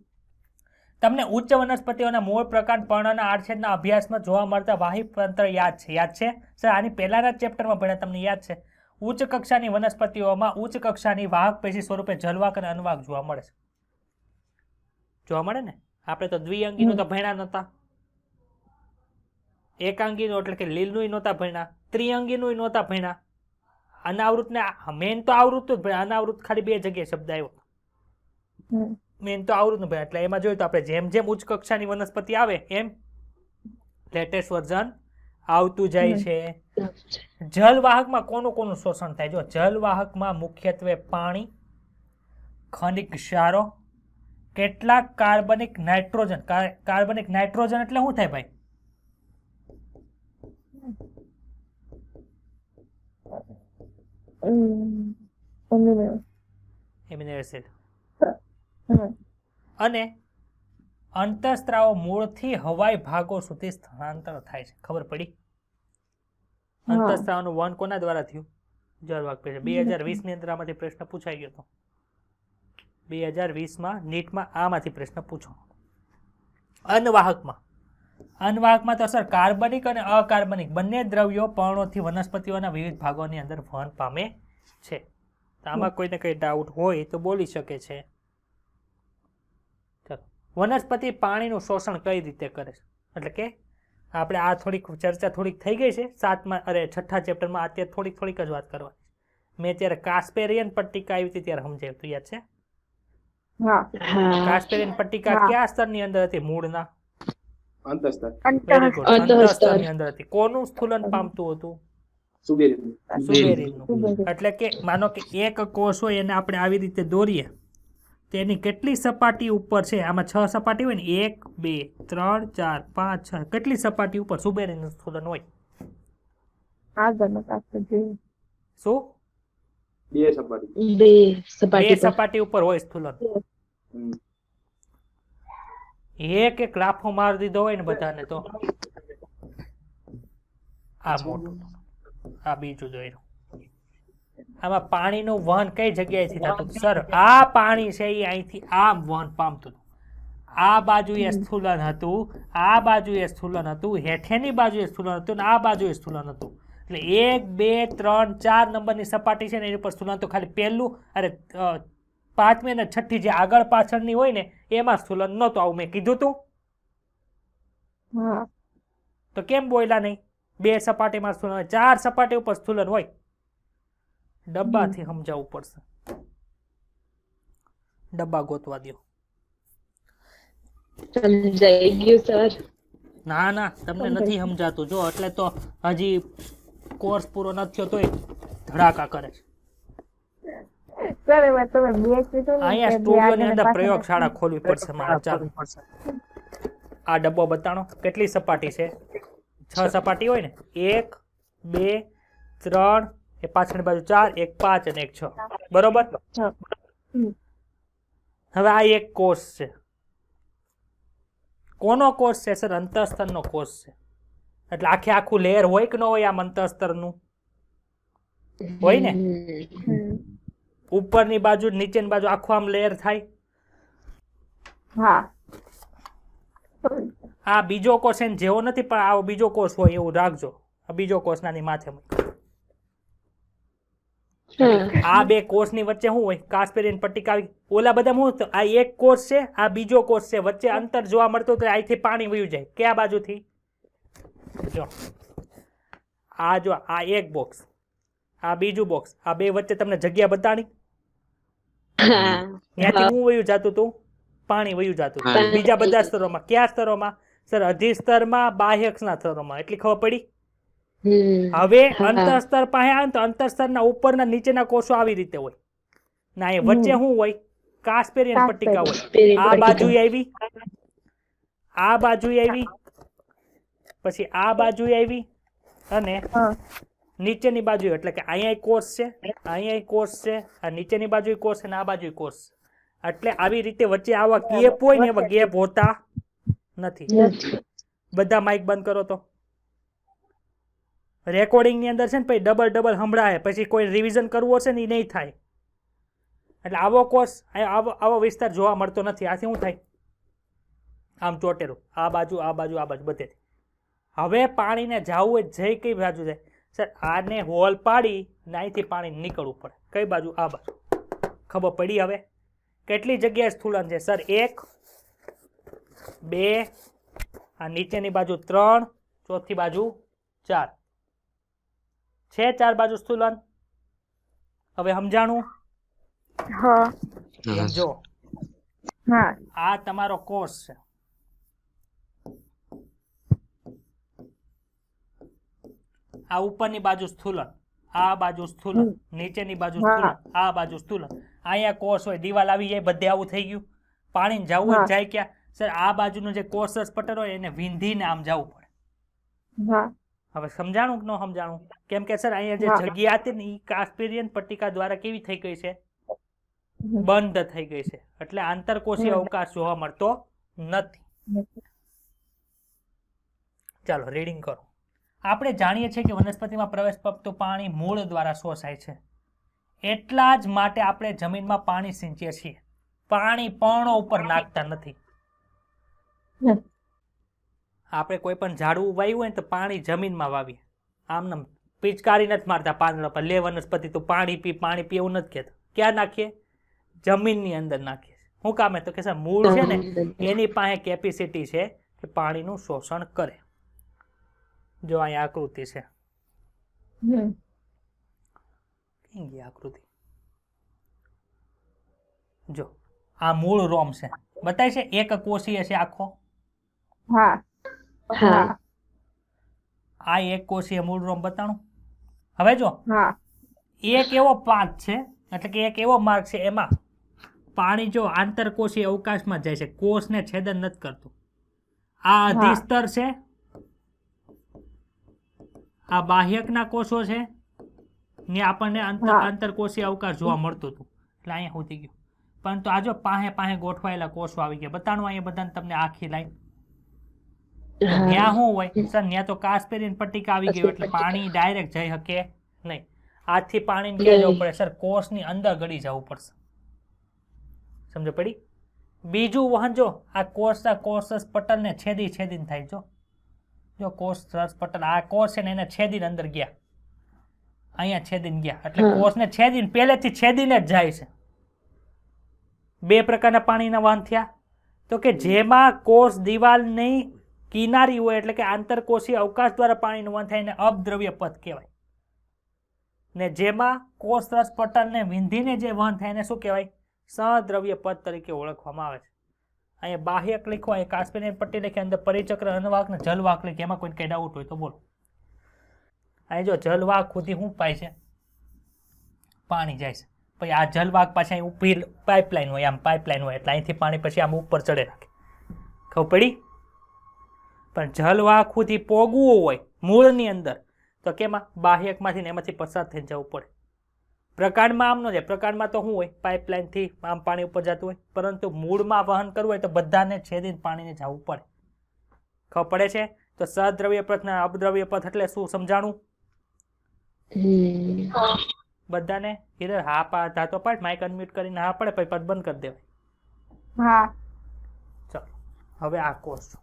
તમને ઉચ્ચ વનસ્પતિઓના મૂળ પ્રકાર પર્ણના આડછેદના અભ્યાસમાં જોવા મળતા વાહિતંત્ર યાદ છે? યાદ છે સર? આની પહેલાના ચેપ્ટરમાં ભણ્યા, તમને યાદ છે? ઉચ્ચ કક્ષાની વનસ્પતિઓમાં ઉચ્ચ કક્ષાની વાહક પેશી સ્વરૂપે જલવાહક અને અનવાહક જોવા મળે છે. જોવા મળે ને? આપણે તો દ્વિઅંગીનું તો ભણ્યા નહોતા, એકાંગીનું એટલે કે લીલનું નહોતા ભણ્યા, ત્રિઅંગીનું નહોતા ભણ્યા. અનાવૃતને મેન તો આવૃત જ ભણ્યા, અનાવૃત ખાલી 2 જગ્યાએ શબ્દ આવ્યો. હમ. મેન તો આવૃત ભણ્યા. એટલે એમાં જોયું તો આપણે જેમ જેમ ઉચ્ચ કક્ષાની વનસ્પતિ આવે એમ લેટેસ્ટ વર્ઝન આવતું જાય છે. જલવાહકમાં કોનું શોષણ થાય? જો જલવાહકમાં મુખ્યત્વે પાણી, ખનિજ ક્ષારો, કેટલાક કાર્બનિક નાઇટ્રોજન. કાર્બનિક નાઇટ્રોજન એટલે શું થાય ભાઈ? Amino acid. હમ. અને અંતઃસ્ત્રાવો મૂળથી હવાઈ ભાગો સુધી સ્થળાંતર થાય છે. ખબર પડી? હા. અંતઃસ્ત્રાવનું વહન કોના દ્વારા થયું? જળવાહક પેશી. 2020 ની અંદર આમાંથી પ્રશ્ન પૂછાઈ ગયો હતો. 2020માં નીટમાં આમાંથી પ્રશ્ન પૂછો. અનવાહકમાં તો સર કાર્બનિક અને અકાર્બનિક બંને દ્રવ્યો પર્ણોથી વનસ્પતિઓના વિવિધ ભાગોની અંદર વહન પામે છે. તો આમાં કોઈને કઈ ડાઉટ હોય તો બોલી શકે છે. ચલો, વનસ્પતિ પાણીનું શોષણ કઈ રીતે કરે છે? એટલે કે આપણે આ થોડીક ચર્ચા થોડીક થઈ ગઈ છે 6થા ચેપ્ટરમાં. અત્યારે થોડીક જ વાત કરવાની. મેં ત્યારે કાસ્પેરિયન પટ્ટિકા આવી હતી ત્યારે સમજાવ્યું હતું, યાદ છે? હા કાસ્પેરિયન પટ્ટિકા હા. કયા સ્તરની અંદર હતી? મૂળના? અંતસ્તર Very good. અંતઃસ્તર. અંતઃસ્તરની અંદર હતી. કોનું સ્થૂલન પામતું હતું? સુબેરી સુબેરીનનું. એટલે કે માનો કે એક કોષ હોય એને આપણે આવી રીતે દોરીએ, તેની કેટલી સપાટી ઉપર છે? આમાં 6 સપાટી હોય ને, 1 2 3 4 5 6, કેટલી સપાટી ઉપર સુબેરીનું સ્થૂલન હોય? આગળનો પાછળ જોઈએ. શું? 2 સપાટી. 2 સપાટી 2 પર સપાટી ઉપર હોય સ્થૂલન. હમ. એક લાફો મારી દીધો હોય ને બધાને તો આ મોટું, આ બીજું જોઈ. આમાં પાણીનું વહન કઈ જગ્યાએથી થતું? સર આ પાણી છે એ અહીંથી આમ વહન પામતું હતું. આ બાજુએ સ્થૂલન હતું, આ બાજુએ સ્થૂલન હતું, હેઠેની બાજુએ સ્થૂલન હતું ને આ બાજુએ સ્થૂલન હતું. એટલે 1 2 3 4 નંબરની સપાટી છે ને એની ઉપર સ્થૂલન તો ખાલી પહેલું, અરે 5મી અને 6ઠ્ઠી જે આગળ પાછળની હોય ને એમાં સ્થૂલન નહોતું. આવું મેં કીધું તું હા તો કેમ બોલ્યા નહીં? 2 સપાટીમાં સ્થૂલન હોય, 4 સપાટી ઉપર સ્થૂલન હોય. ડબ્બાથી સમજાવવું પડશે. ડબ્બા ગોતવા દો. સમજાઈ ગયું સર. ના તમને નથી સમજાતું. જો એટલે તો હજી કોર્સ પૂરો નથી થયો તોય ધડાકા કરે છે. સર એમાં તમે બે કીધું ને અહીંયા કે બે સ્ટુડિયોની આગળ અંદર પાછળ પ્રયોગશાળા ખોલવી પડશે મારે. ચાલો આ ડબ્બો બતાડો કેટલી સપાટી છે? 6 સપાટી હોય ને, 1 2 3, એ પાછળની બાજુ 4, એક 5 અને એક 6, બરોબર. હમ. હવે આ એક કોષ છે. કોનો કોષ છે સર? અંતઃસ્તરનો કોષ છે. એટલે આખું લેયર હોય કે ન હોય આમ અંતઃસ્તરનું? હોય ને. ઉપરની બાજુ નીચેની બાજુ આખું આમ લેયર થાય. હા આ બીજો કોષ એને જેવો નથી, પણ આવો બીજો કોષ હોય એવું રાખજો. આ બીજો કોષ નાની માથે મૂકો. આ બે કોષની વચ્ચે શું હોય? કાસ્પેરિયન પટ્ટિકા આવી. ઓલા બધા શું? આ એક કોષ છે, આ બીજો કોષ છે, વચ્ચે અંતર જોવા મળતું તો અહીંથી પાણી વયું જાય. કયા બાજુથી? જો આ જો આ એક બોક્સ, આ બીજું બોક્સ, આ બે વચ્ચે તમને જગ્યા બતાડી. ત્યાંથી હું વયું જતું હતું? પાણી વયું જતું હતું. બીજા બધા સ્તરોમાં કયા સ્તરોમાં સર? અધિસ્તરમાં, બાહ્યકના સ્તરોમાં. એટલી ખબર પડી? હવે અંતઃસ્તર પાસે આવે તો અંતઃસ્તરના ઉપરના નીચેના કોષો આવી રીતે હોય ના, એ વચ્ચે શું હોય? કાસ્પેરિયન પટ્ટિકા હોય. આ બાજુ આવી, આ બાજુ આવી, પછી આ બાજુ આવી અને નીચેની બાજુ. એટલે કે અહીંયા કોષ છે, અહીંયા કોષ છે, આ નીચેની બાજુ કોષ છે અને આ બાજુ કોષ છે. એટલે આવી રીતે વચ્ચે આવા ગેપ હોય ને એવા ગેપ હોતા નથી. બધા માઇક બંધ કરો તો. રેકોર્ડિંગ ની અંદર છે ને પછી ડબલ સંભળાય, પછી કોઈ રિવિઝન કરવું હશે ને એ નહીં થાય. એટલે આવો કોર્સ આવો વિસ્તાર જોવા મળતો નથી. આથી શું થાય? આમ ચોટેરું આ બાજુ બધે. હવે પાણીને જવું હોય જઈ કઈ બાજુ જાય સર? આને હોલ પાડી અહીંથી પાણી નીકળવું પડે. કઈ બાજુ? આ બાજુ. ખબર પડી? હવે કેટલી જગ્યાએ સ્થૂલન છે સર? 1 2, આ નીચેની બાજુ 3, ચોથી બાજુ 4 છે. 4 બાજુ સ્થૂલન. હવે સમજાણું? હા જો હા આ તમારો કોષ છે. આ ઉપરની બાજુ સ્થૂલન, આ બાજુ સ્થૂલન, નીચેની બાજુ સ્થૂલન, આ બાજુ સ્થૂલન. અહીંયા કોષ હોય, દિવાલ આવી જાય, બધે આવું થઈ ગયું. પાણી જવું હોય જાય ક્યાં સર? આ બાજુનું જે કોષરસ પટલ હોય એને વિંધીને આમ જવું પડે. હા હવે સમજાણું કે ન સમજાણું? કેમ કે સર અહીંયા જે જગ્યા હતી ને એ કાસ્પેરિયન પટ્ટિકા દ્વારા કેવી થઈ ગઈ છે? બંધ થઈ ગઈ છે. એટલે આંતરકોષીય અવકાશ જોવા મળતો નથી. ચાલો રીડિંગ કરો. આપણે જાણીએ છીએ કે વનસ્પતિમાં પ્રવેશ પામતું પાણી મૂળ દ્વારા શોષાય છે. એટલા જ માટે આપણે જમીનમાં પાણી સિંચીએ છીએ. પાણી પર્ણો ઉપર નાખતા નથી. આપણે કોઈ પણ ઝાડવું વાવ્યું હોય ને તો પાણી જમીનમાં વાવીએ. આમ પિચકારી નથી મારતા પાંદડા પર. લે વનસ્પતિ તું પાણી પી એવું નથી કહેતા. ક્યાં નાખીએ? જમીનની અંદર નાખીએ. શું કામે? તો કે સર મૂળ છે ને એની પાસે કેપેસિટી છે કે પાણીનું શોષણ કરે. જો અહીંયા આકૃતિ છે. કઈ ગઈ આકૃતિ? જો આ મૂળ રોમ છે, બતાય છે. એક કોષીય છે આખો. હા આ એક કોષીય મૂળ રોમ બતાણું. હવે જો હા એક એવો પાથ છે, એટલે કે એક એવો માર્ગ છે એમાં પાણી જો આંતરકોષીય અવકાશમાં જાય છે, કોષને છેદન નથી કરતું. આ અધિસ્તર છે, આ બાહ્યકના કોષો છે ને આપણને આંતરકોષીય અવકાશ જોવા મળતું હતું. એટલે અહીંયા સુધી ગયું. પરંતુ આ જો પાસે ગોઠવાયેલા કોષો આવી ગયા. બતાણું અહીંયા બધાને તમને આખી લાઈન. ત્યાં શું હોય સર? ત્યાં તો કાસ્પેરિયન પટ્ટિકા આવી ગયું એટલે પાણી ડાયરેક્ટ જઈ શકે નહીં. આથી પાણી ક્યાં જવું પડે સર? કોષની અંદર ગળી જવું પડશે. સમજ પડી? બીજું વહન જો આ કોષરસ પટલને છેદીને થાય. જો કોષરસ પટલ આ કોષ છે ને એને છેદીને અંદર ગયા, અહીંયા છેદીને ગયા. એટલે કોષને છેદીને પહેલેથી છેદીને જ જાય છે. બે પ્રકારના પાણીના વહન થયા. તો કે જેમાં કોષ દિવાલની કિનારી હોય એટલે કે આંતરકોષીય અવકાશ દ્વારા પાણીનું વહન થાય એને અપદ્રવ્ય પથ કહેવાય. ને જેમાં કોષરસ પટલને વિંધીને જે વહન થાય એને શું કહેવાય? સદ્રવ્ય પથ તરીકે ઓળખવામાં આવે છે. અહીંયા બાહ્યક લખો, અહીંયા કાસ્પેરિયન પટ્ટી લખી, અંદર પરિચક્ર, અનવાહક ને જલવાહક લખી. એમાં કોઈ કઈ ડાઉટ હોય તો બોલો. અહીં જો જલવાહક સુધી શું પાય છે? પાણી જાય છે. પછી આ જલવાહક પાછી અહીં ઊભી પાઇપલાઇન હોય, આમ પાઇપલાઇન હોય એટલે અહીંથી પાણી પછી આમ ઉપર ચડે રાખે. ખબર પડી? પણ જલવાહક સુધી પોગવું હોય મૂળની અંદર તો કેમાં બાહ્યકમાંથી ને એમાંથી પસાર થઈને જવું પડે. પ્રકાંડમાં આમ ન જાય. પ્રકાંડમાં તો શું હોય, પાઇપલાઇનથી આમ પાણી ઉપર જતું હોય, પરંતુ મૂળમાં વહન કરવું હોય તો બધાને છેદીને પાણીને જવું પડે. ખબર પડે છે? તો સદ્રવ્ય પથ ને અપદ્રવ્ય પથ એટલે શું સમજાણું બધાને? હિરલ હા ધાતો પાડ, માઇક અનમ્યુટ કરીને હા પડે પછી પદ બંધ કરી દેવાય. હા. ચલો હવે આ કોષો,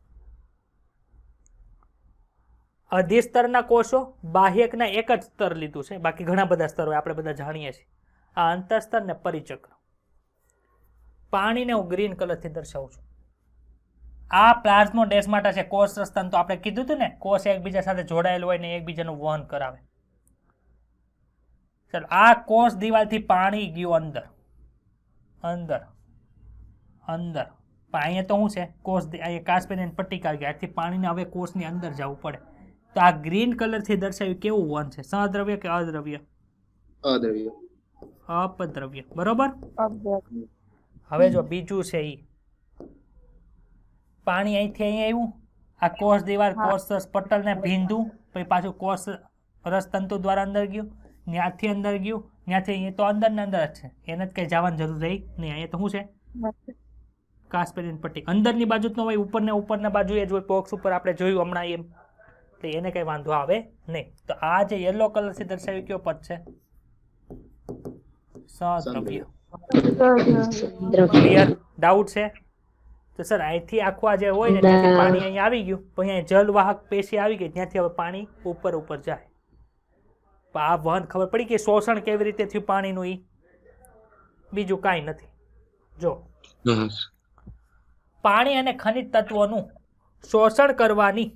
અધિસ્તરના કોષો બાહ્યકના એક જ સ્તર લીધું છે, બાકી ઘણા બધા સ્તરો આપણે બધા જાણીએ છીએ. આ અંતઃસ્તર ને પરિચક્ર. પાણીને હું ગ્રીન કલરથી દર્શાવું છું. આ પ્લાઝ્મોડેસ્માટા છે. કોષ રસ્તાનું તો આપણે કીધું હતું ને, કોષ એકબીજા સાથે જોડાયેલું હોય ને એકબીજાનું વહન કરાવે. ચાલો આ કોષ દિવાલથી પાણી ગયું અંદર અંદર અંદર, પણ અહીંયા તો શું છે, કોષ અહીંયા કાસ્પેરિયન પટ્ટિકા આવી ગઈ, આથી પાણીને હવે કોષની અંદર જવું પડે. તો આ ગ્રીન કલરથી દર્શાવ્યું કેવું વહન છે, સદ્રવ્ય કે અદ્રવ્ય? અદ્રવ્ય. અપદ્રવ્ય. બરોબર. અપદ્રવ્ય. હવે જો બીજું છે ઈ પાણી અહીંથી અહીં આવ્યું, આ કોષ દિવાલ કોષ પટલને ભીંધું, પછી પાછું કોષ રસતંતુ દ્વારા અંદર ગયું, ત્યાંથી અંદર ગયું, ત્યાંથી અહીંયા તો અંદર ને અંદર જ છે, એને જ કઈ જવાની જરૂર રહી નહીં. અહીંયા તો શું છે, કાસ્પેરિયન પટ્ટી. અંદરની બાજુ જ ન હોય, ઉપરના બાજુ એ જ હોય. બોક્સ ઉપર આપણે જોયું હમણાં એમ, એટલે એને કઈ વાંધો આવે નહીં. તો આ જે યલો કલરથી દર્શાવ્યું કયો પદ છે, સદ્રવ્ય. ક્લિયર? ડાઉટ છે? તો સર અહીંથી આખું આ જે હોય ને ત્યાંથી પાણી અહીંયા આવી ગયું, પછી અહીંયા જલવાહક પેશી આવી ગઈ, ત્યાંથી હવે પાણી ઉપર જાય. આ વહન ખબર પડી કે શોષણ કેવી રીતે થયું પાણીનું, ઈ બીજું કાંઈ નથી. જો પાણી અને ખનિજ તત્વોનું શોષણ કરવાની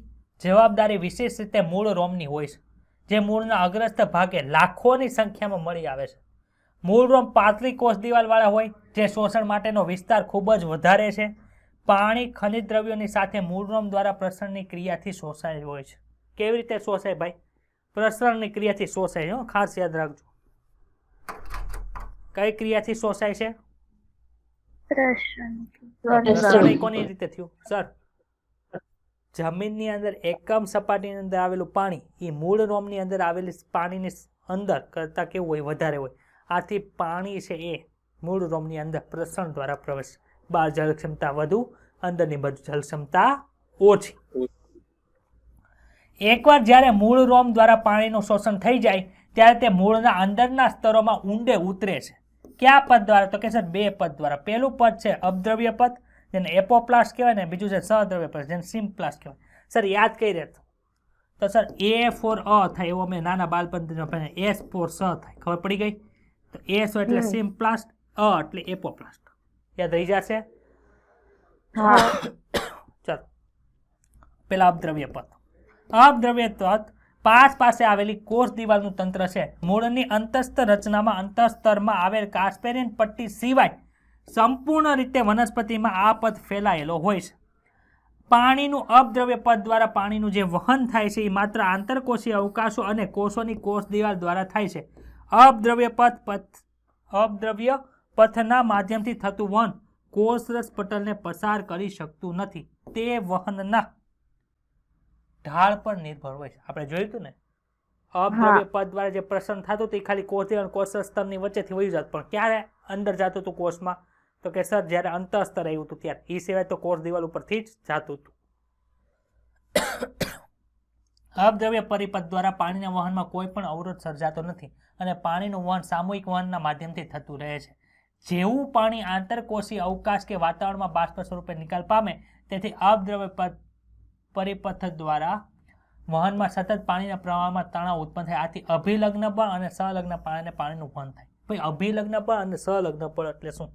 જવાબદારી વિશેષ રીતે મૂળ રોમની હોય છે, જે મૂળના અગ્રસ્ત ભાગે લાખોની સંખ્યામાં મળી આવે છે. મૂળ રોમ પાતળી કોષ દિવાલવાળા હોય, જે શોષણ માટેનો વિસ્તાર ખૂબ જ વધારે છે. પાણી ખનિજ દ્રવ્યોની સાથે મૂળ રોમ દ્વારા પ્રસરણની ક્રિયાથી શોષાય હોય છે. કેવી રીતે શોષાય ભાઈ? પ્રસરણની ક્રિયાથી શોષાય. ખાસ યાદ રાખજો. કઈ ક્રિયાથી શોષાય છે? પ્રસરણ કોની રીતે થયું સર? જમીનની અંદર એકમ સપાટીની અંદર આવેલું પાણી એ મૂળ રોમની અંદર આવેલી પાણીની અંદર કરતા કેવું હોય, વધારે હોય. આથી પાણી છે એ મૂળ રોમની અંદર પ્રસરણ દ્વારા પ્રવેશ. બહાર જળ ક્ષમતા વધુ, અંદરની બાજુ જળ ક્ષમતા ઓછી. એકવાર જ્યારે મૂળ રોમ દ્વારા પાણીનું શોષણ થઈ જાય ત્યારે તે મૂળના અંદરના સ્તરોમાં ઊંડે ઉતરે છે. કયા પદ દ્વારા? તો કે સર બે પદ દ્વારા. પહેલું પદ છે અપદ્રવ્ય પદ, જેને એપોપ્લાસ્ટ કહેવાય, ને બીજું છે સદ્રવ્ય પદ, જેને સિમ્પ્લાસ્ટ કહેવાય. સર યાદ કઈ રીતે? તો સર એ ફોર અ થાય એવો મેં નાના બાળપણથી, એસ ફોર સ થાય. ખબર પડી ગઈ? તો એસ એટલે સિમ્પ્લાસ્ટ, અ એટલે એપોપ્લાસ્ટ. યાદ રહી જશે? ચાલો પેલા અપદ્રવ્ય પદ. અપદ્રવ્ય પદ પાસે આવેલી કોષ દિવાલનું તંત્ર છે. મૂળની અંતસ્થ રચનામાં અંતઃસ્તરમાં આવેલ કાસ્પેરિયન પટ્ટી સિવાય સંપૂર્ણ રીતે વનસ્પતિમાં આ પદ ફેલાયેલો હોય છે. પાણીનું અપદ્રવ્ય પદ દ્વારા પાણીનું જે વહન થાય છે એ માત્ર આંતરકોષીય અવકાશો અને કોષોની કોષ દિવાલ દ્વારા થાય છે. અપદ્રવ્ય પથના માધ્યમથી થતું વહન કોષરસ પટલને પસાર કરી શકતું નથી. તે વહનના ઢાળ પર નિર્ભર હોય છે. આપણે જોયું હતું ને, અપદ્રવ્ય પદ દ્વારા જે પ્રસરણ થતું હતું એ ખાલી કોષ દિવાલ કોષ સ્તરની વચ્ચેથી વહી જતું, પણ ક્યારે અંદર જતું હતું કોષમાં? તો કે સર જ્યારે અંતઃસ્તર આવ્યું હતું ત્યારે. એ સિવાય તો કોષ દિવાલ ઉપરથી જ જતું હતું. અપદ્રવ્ય પરિપથ દ્વારા પાણીના વહનમાં કોઈ પણ અવરોધ સર્જાતો નથી અને પાણીનું વહન સામૂહિક વહનના માધ્યમથી થતું રહે છે. જેવું પાણી આંતરકોષીય અવકાશ કે વાતાવરણમાં બાષ્પ સ્વરૂપે નિકાલ પામે, તેથી અપદ્રવ્ય પરિપથ દ્વારા વહનમાં સતત પાણીના પ્રવાહમાં તણાવ ઉત્પન્ન થાય. આથી અભિલગ્ન બળ અને સંલગ્ન પાણીનું વહન થાય. ભાઈ અભિલગ્ન બળ અને સંલગ્ન બળ એટલે શું?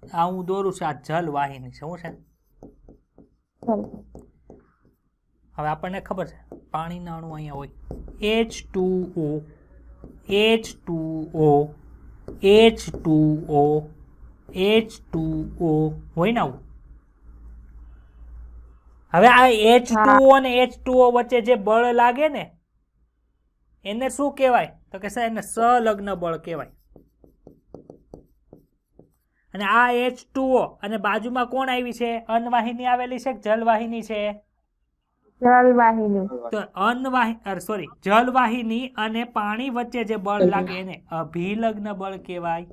આ હું દોરું છું, આ જલ વાહિની છે. શું છે? હવે આપણને ખબર છે પાણીના અણુ અહીંયા હોય, H2O H2O H2O H2O હોય ને આવું. હવે આ H2O અને H2O વચ્ચે જે બળ લાગે ને એને શું કહેવાય? તો કે સર એને સંલગ્ન બળ કહેવાય. અને આ H2O અને બાજુમાં કોણ આવી છે? અનવાહિની આવેલી છે કે જલવાહિની છે? જલવાહિની. તો જલવાહિની અને પાણી વચ્ચે જે બળ લાગે એને અભિલગ્ન બળ કહેવાય.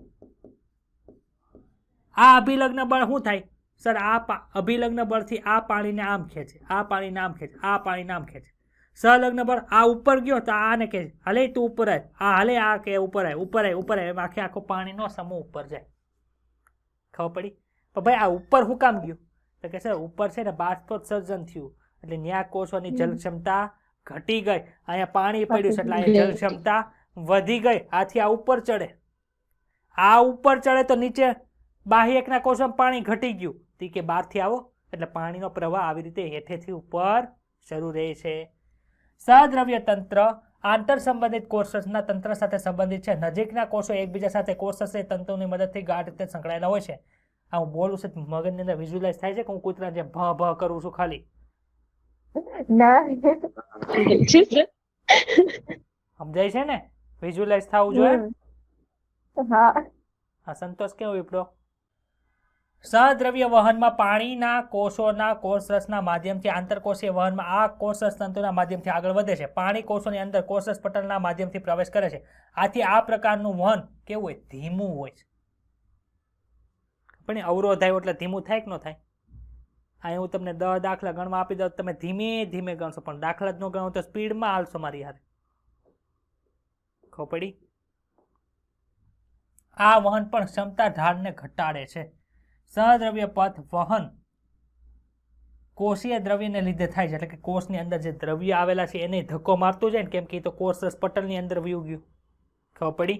આ અભિલગ્ન બળ શું થાય સર? અભિલગ્ન બળથી આ પાણીને આમ ખેંચે, આ પાણીને આમ ખેંચે, આ પાણીને આમ ખેંચે. સંલગ્ન બળ આ ઉપર ગયો તો આને કે હલે તું ઉપર આય, આ હલે આ કે ઉપર આય, ઉપર આય, ઉપર આય, એમ આખો પાણીનો સમૂહ ઉપર જાય. ખબર પડી? પણ ભાઈ આ ઉપર શું કામ ગયું? તો કે સર ઉપર છે ને બાષ્પોત્સર્જન થયું એટલે ન્યા કોષોની જલ ક્ષમતા ઘટી ગઈ. અહીંયા પાણી પડ્યું છે એટલે અહીંયા જલ ક્ષમતા વધી ગઈ. આથી આ ઉપર ચડે, આ ઉપર ચડે તો નીચે બાહ્યકના કોષોમાં પાણી ઘટી ગયું. તે કે બહારથી આવો એટલે પાણીનો પ્રવાહ આવી રીતે હેઠેથી ઉપર શરૂ રહે છે. સહદ્રવ્ય તંત્ર આંતર સંબંધિત કોષ રચના તંત્ર સાથે સંબંધિત છે. નજીકના કોષો એકબીજા સાથે કોષ રચના તંતુની મદદથી ગાઢ રીતે સંકળાયેલા હોય છે. આ હું બોલું છું મગજની અંદર વિઝ્યુલાઇઝ થાય છે કે હું કૂતરા જેમ ભ ભ કરું છું ખાલી? ના. સમજાય છે ને? વિઝ્યુલાઇઝ થવું જોઈએ. હા. આ સંતોષ કેવો વિપડો? સહદ્રવ્ય વહનમાં પાણીના કોષોના કોષ રસના માધ્યમથી આંતરકોષીય વહનમાં આ કોષ રસ તંતુના માધ્યમથી આગળ વધે છે. પાણી કોષોની અંદર કોષ રસ પટલના માધ્યમથી પ્રવેશ કરે છે. આથી આ પ્રકારનું વહન કેવું હોય? ધીમું હોય છે. પણ અવરોધ આવ્યો એટલે ધીમું થાય કે ન થાય? અહીં હું તમને 10 દાખલા ગણવા આપી દઉં, તમે ધીમે ધીમે ગણશો, પણ દાખલા જ ન ગણો તો સ્પીડમાં હાલશો મારી યાર. ખબર પડી? આ વહન પણ ક્ષમતા ઢાળને ઘટાડે છે. સહદ્રવ્ય પથ વહન કોષીય દ્રવ્યને લીધે થાય છે, એટલે કે કોષની અંદર જે દ્રવ્ય આવેલા છે એને ધક્કો મારતું જાય ને, કેમ કે તો કોષ રસ પટલની અંદર વયું ગયું. ખબર પડી?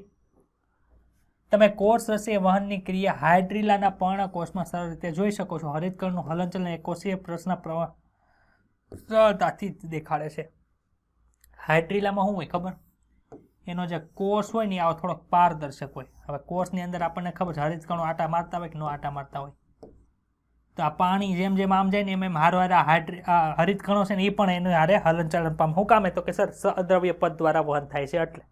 તમે કોષ રસીય વહનની ક્રિયા હાઇડ્રીલાના પર્ણકોષમાં સરળ રીતે જોઈ શકો છો. હરિતકણનું હલનચલન એ કોષીય રસના પ્રવાહ સરળતાથી દેખાડે છે. હાઇડ્રીલામાં શું હોય ખબર? એનો જે કોષ હોય ને આવો થોડોક પારદર્શક હોય. હવે કોષની અંદર આપણને ખબર છે હરિતકણો આટા મારતા હોય કે ન આટા મારતા હોય. તો આ પાણી જેમ જેમ આમ જાય ને એમ એમ હારે હરિતકણો છે ને એ પણ એનું હારે હલનચલન પામે. શું કામે? તો કે સર સહદ્રવ્ય પદ દ્વારા વહન થાય છે એટલે.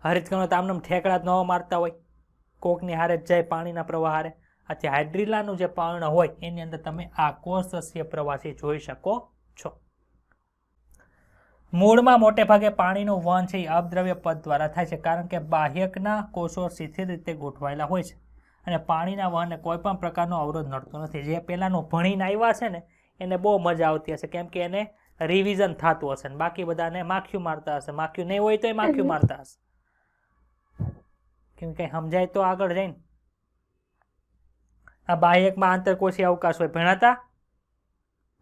હરિતકણો તો આમને ઠેકડા જ ન મારતા હોય, કોકની હારે જ જાય પાણીના પ્રવાહ હારે. આથી હાઇડ્રીલાનું જે પર્ણ હોય એની અંદર તમે આ કોષ રસીય પ્રવાહથી જોઈ શકો છો. મૂળમાં મોટે ભાગે પાણીનું વહન છે એ અપદ્રવ્ય પદ દ્વારા થાય છે, કારણ કે બાહ્યકના કોષો શિથિલ રીતે ગોઠવાયેલા હોય છે અને પાણીના વહનને કોઈ પણ પ્રકારનો અવરોધ નડતો નથી. જે પહેલાનું ભણીને આવ્યા છે ને એને બહુ મજા આવતી હશે, કેમ કે એને રિવિઝન થતું હશે ને બાકી બધાને માખ્યું મારતા હશે. માખ્યું નહીં હોય તો એ માખ્યું મારતા હશે, કેમ કે સમજાય તો આગળ જઈને. આ બાહ્યકમાં આંતરકોષીય અવકાશ હોય, ભણાતા?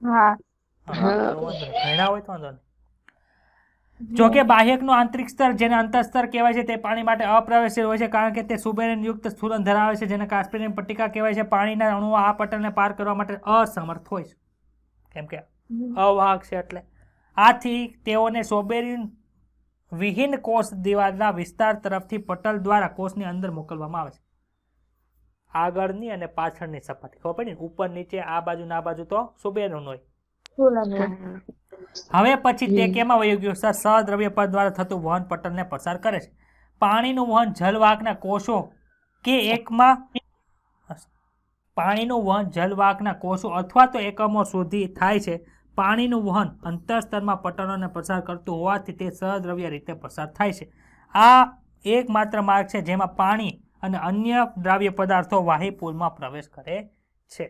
હા. ભણ્યા હોય તો વાંધો નહીં. જો કે બાહ્યકનું આંતરિક સ્તર જેને અંતઃસ્તર કહેવાય છે તે પાણી માટે અપ્રવેશી હોય છે, કારણ કે તે સુબેરિન યુક્ત સ્થૂલન ધરાવે છે, જેને કાસ્પિરિન પટ્ટિકા કહેવાય છે. પાણીના અણુઓ આ પટલને પાર કરવા માટે અસમર્થ હોય છે, કેમ કે અવાહક છે એટલે. આથી તેઓને સોબેરિન વિહીન કોષ દિવાલના વિસ્તાર તરફથી પટલ દ્વારા કોષની અંદર મોકલવામાં આવે છે. આગળની અને પાછળની સપાટી ખબર પડી ને, ઉપર નીચે આ બાજુ ના બાજુ તો સુબેરિન હોય. હવે પછી તે કેમાં વયું ગયું? સહદ્રવ્ય પદ દ્વારા થતું વહન પટલને પસાર કરે છે. પાણીનું વહન જલવાહકના કોષો કે એકમાં પાણીનું વહન જલવાહકના કોષો અથવા તો એકમો સુધી થાય છે. પાણીનું વહન અંતઃસ્તરમાં પટલોને પસાર કરતું હોવાથી તે સહદ્રવ્ય રીતે પસાર થાય છે. આ એકમાત્ર માર્ગ છે જેમાં પાણી અને અન્ય દ્રાવ્ય પદાર્થો વાહી પુલમાં પ્રવેશ કરે છે.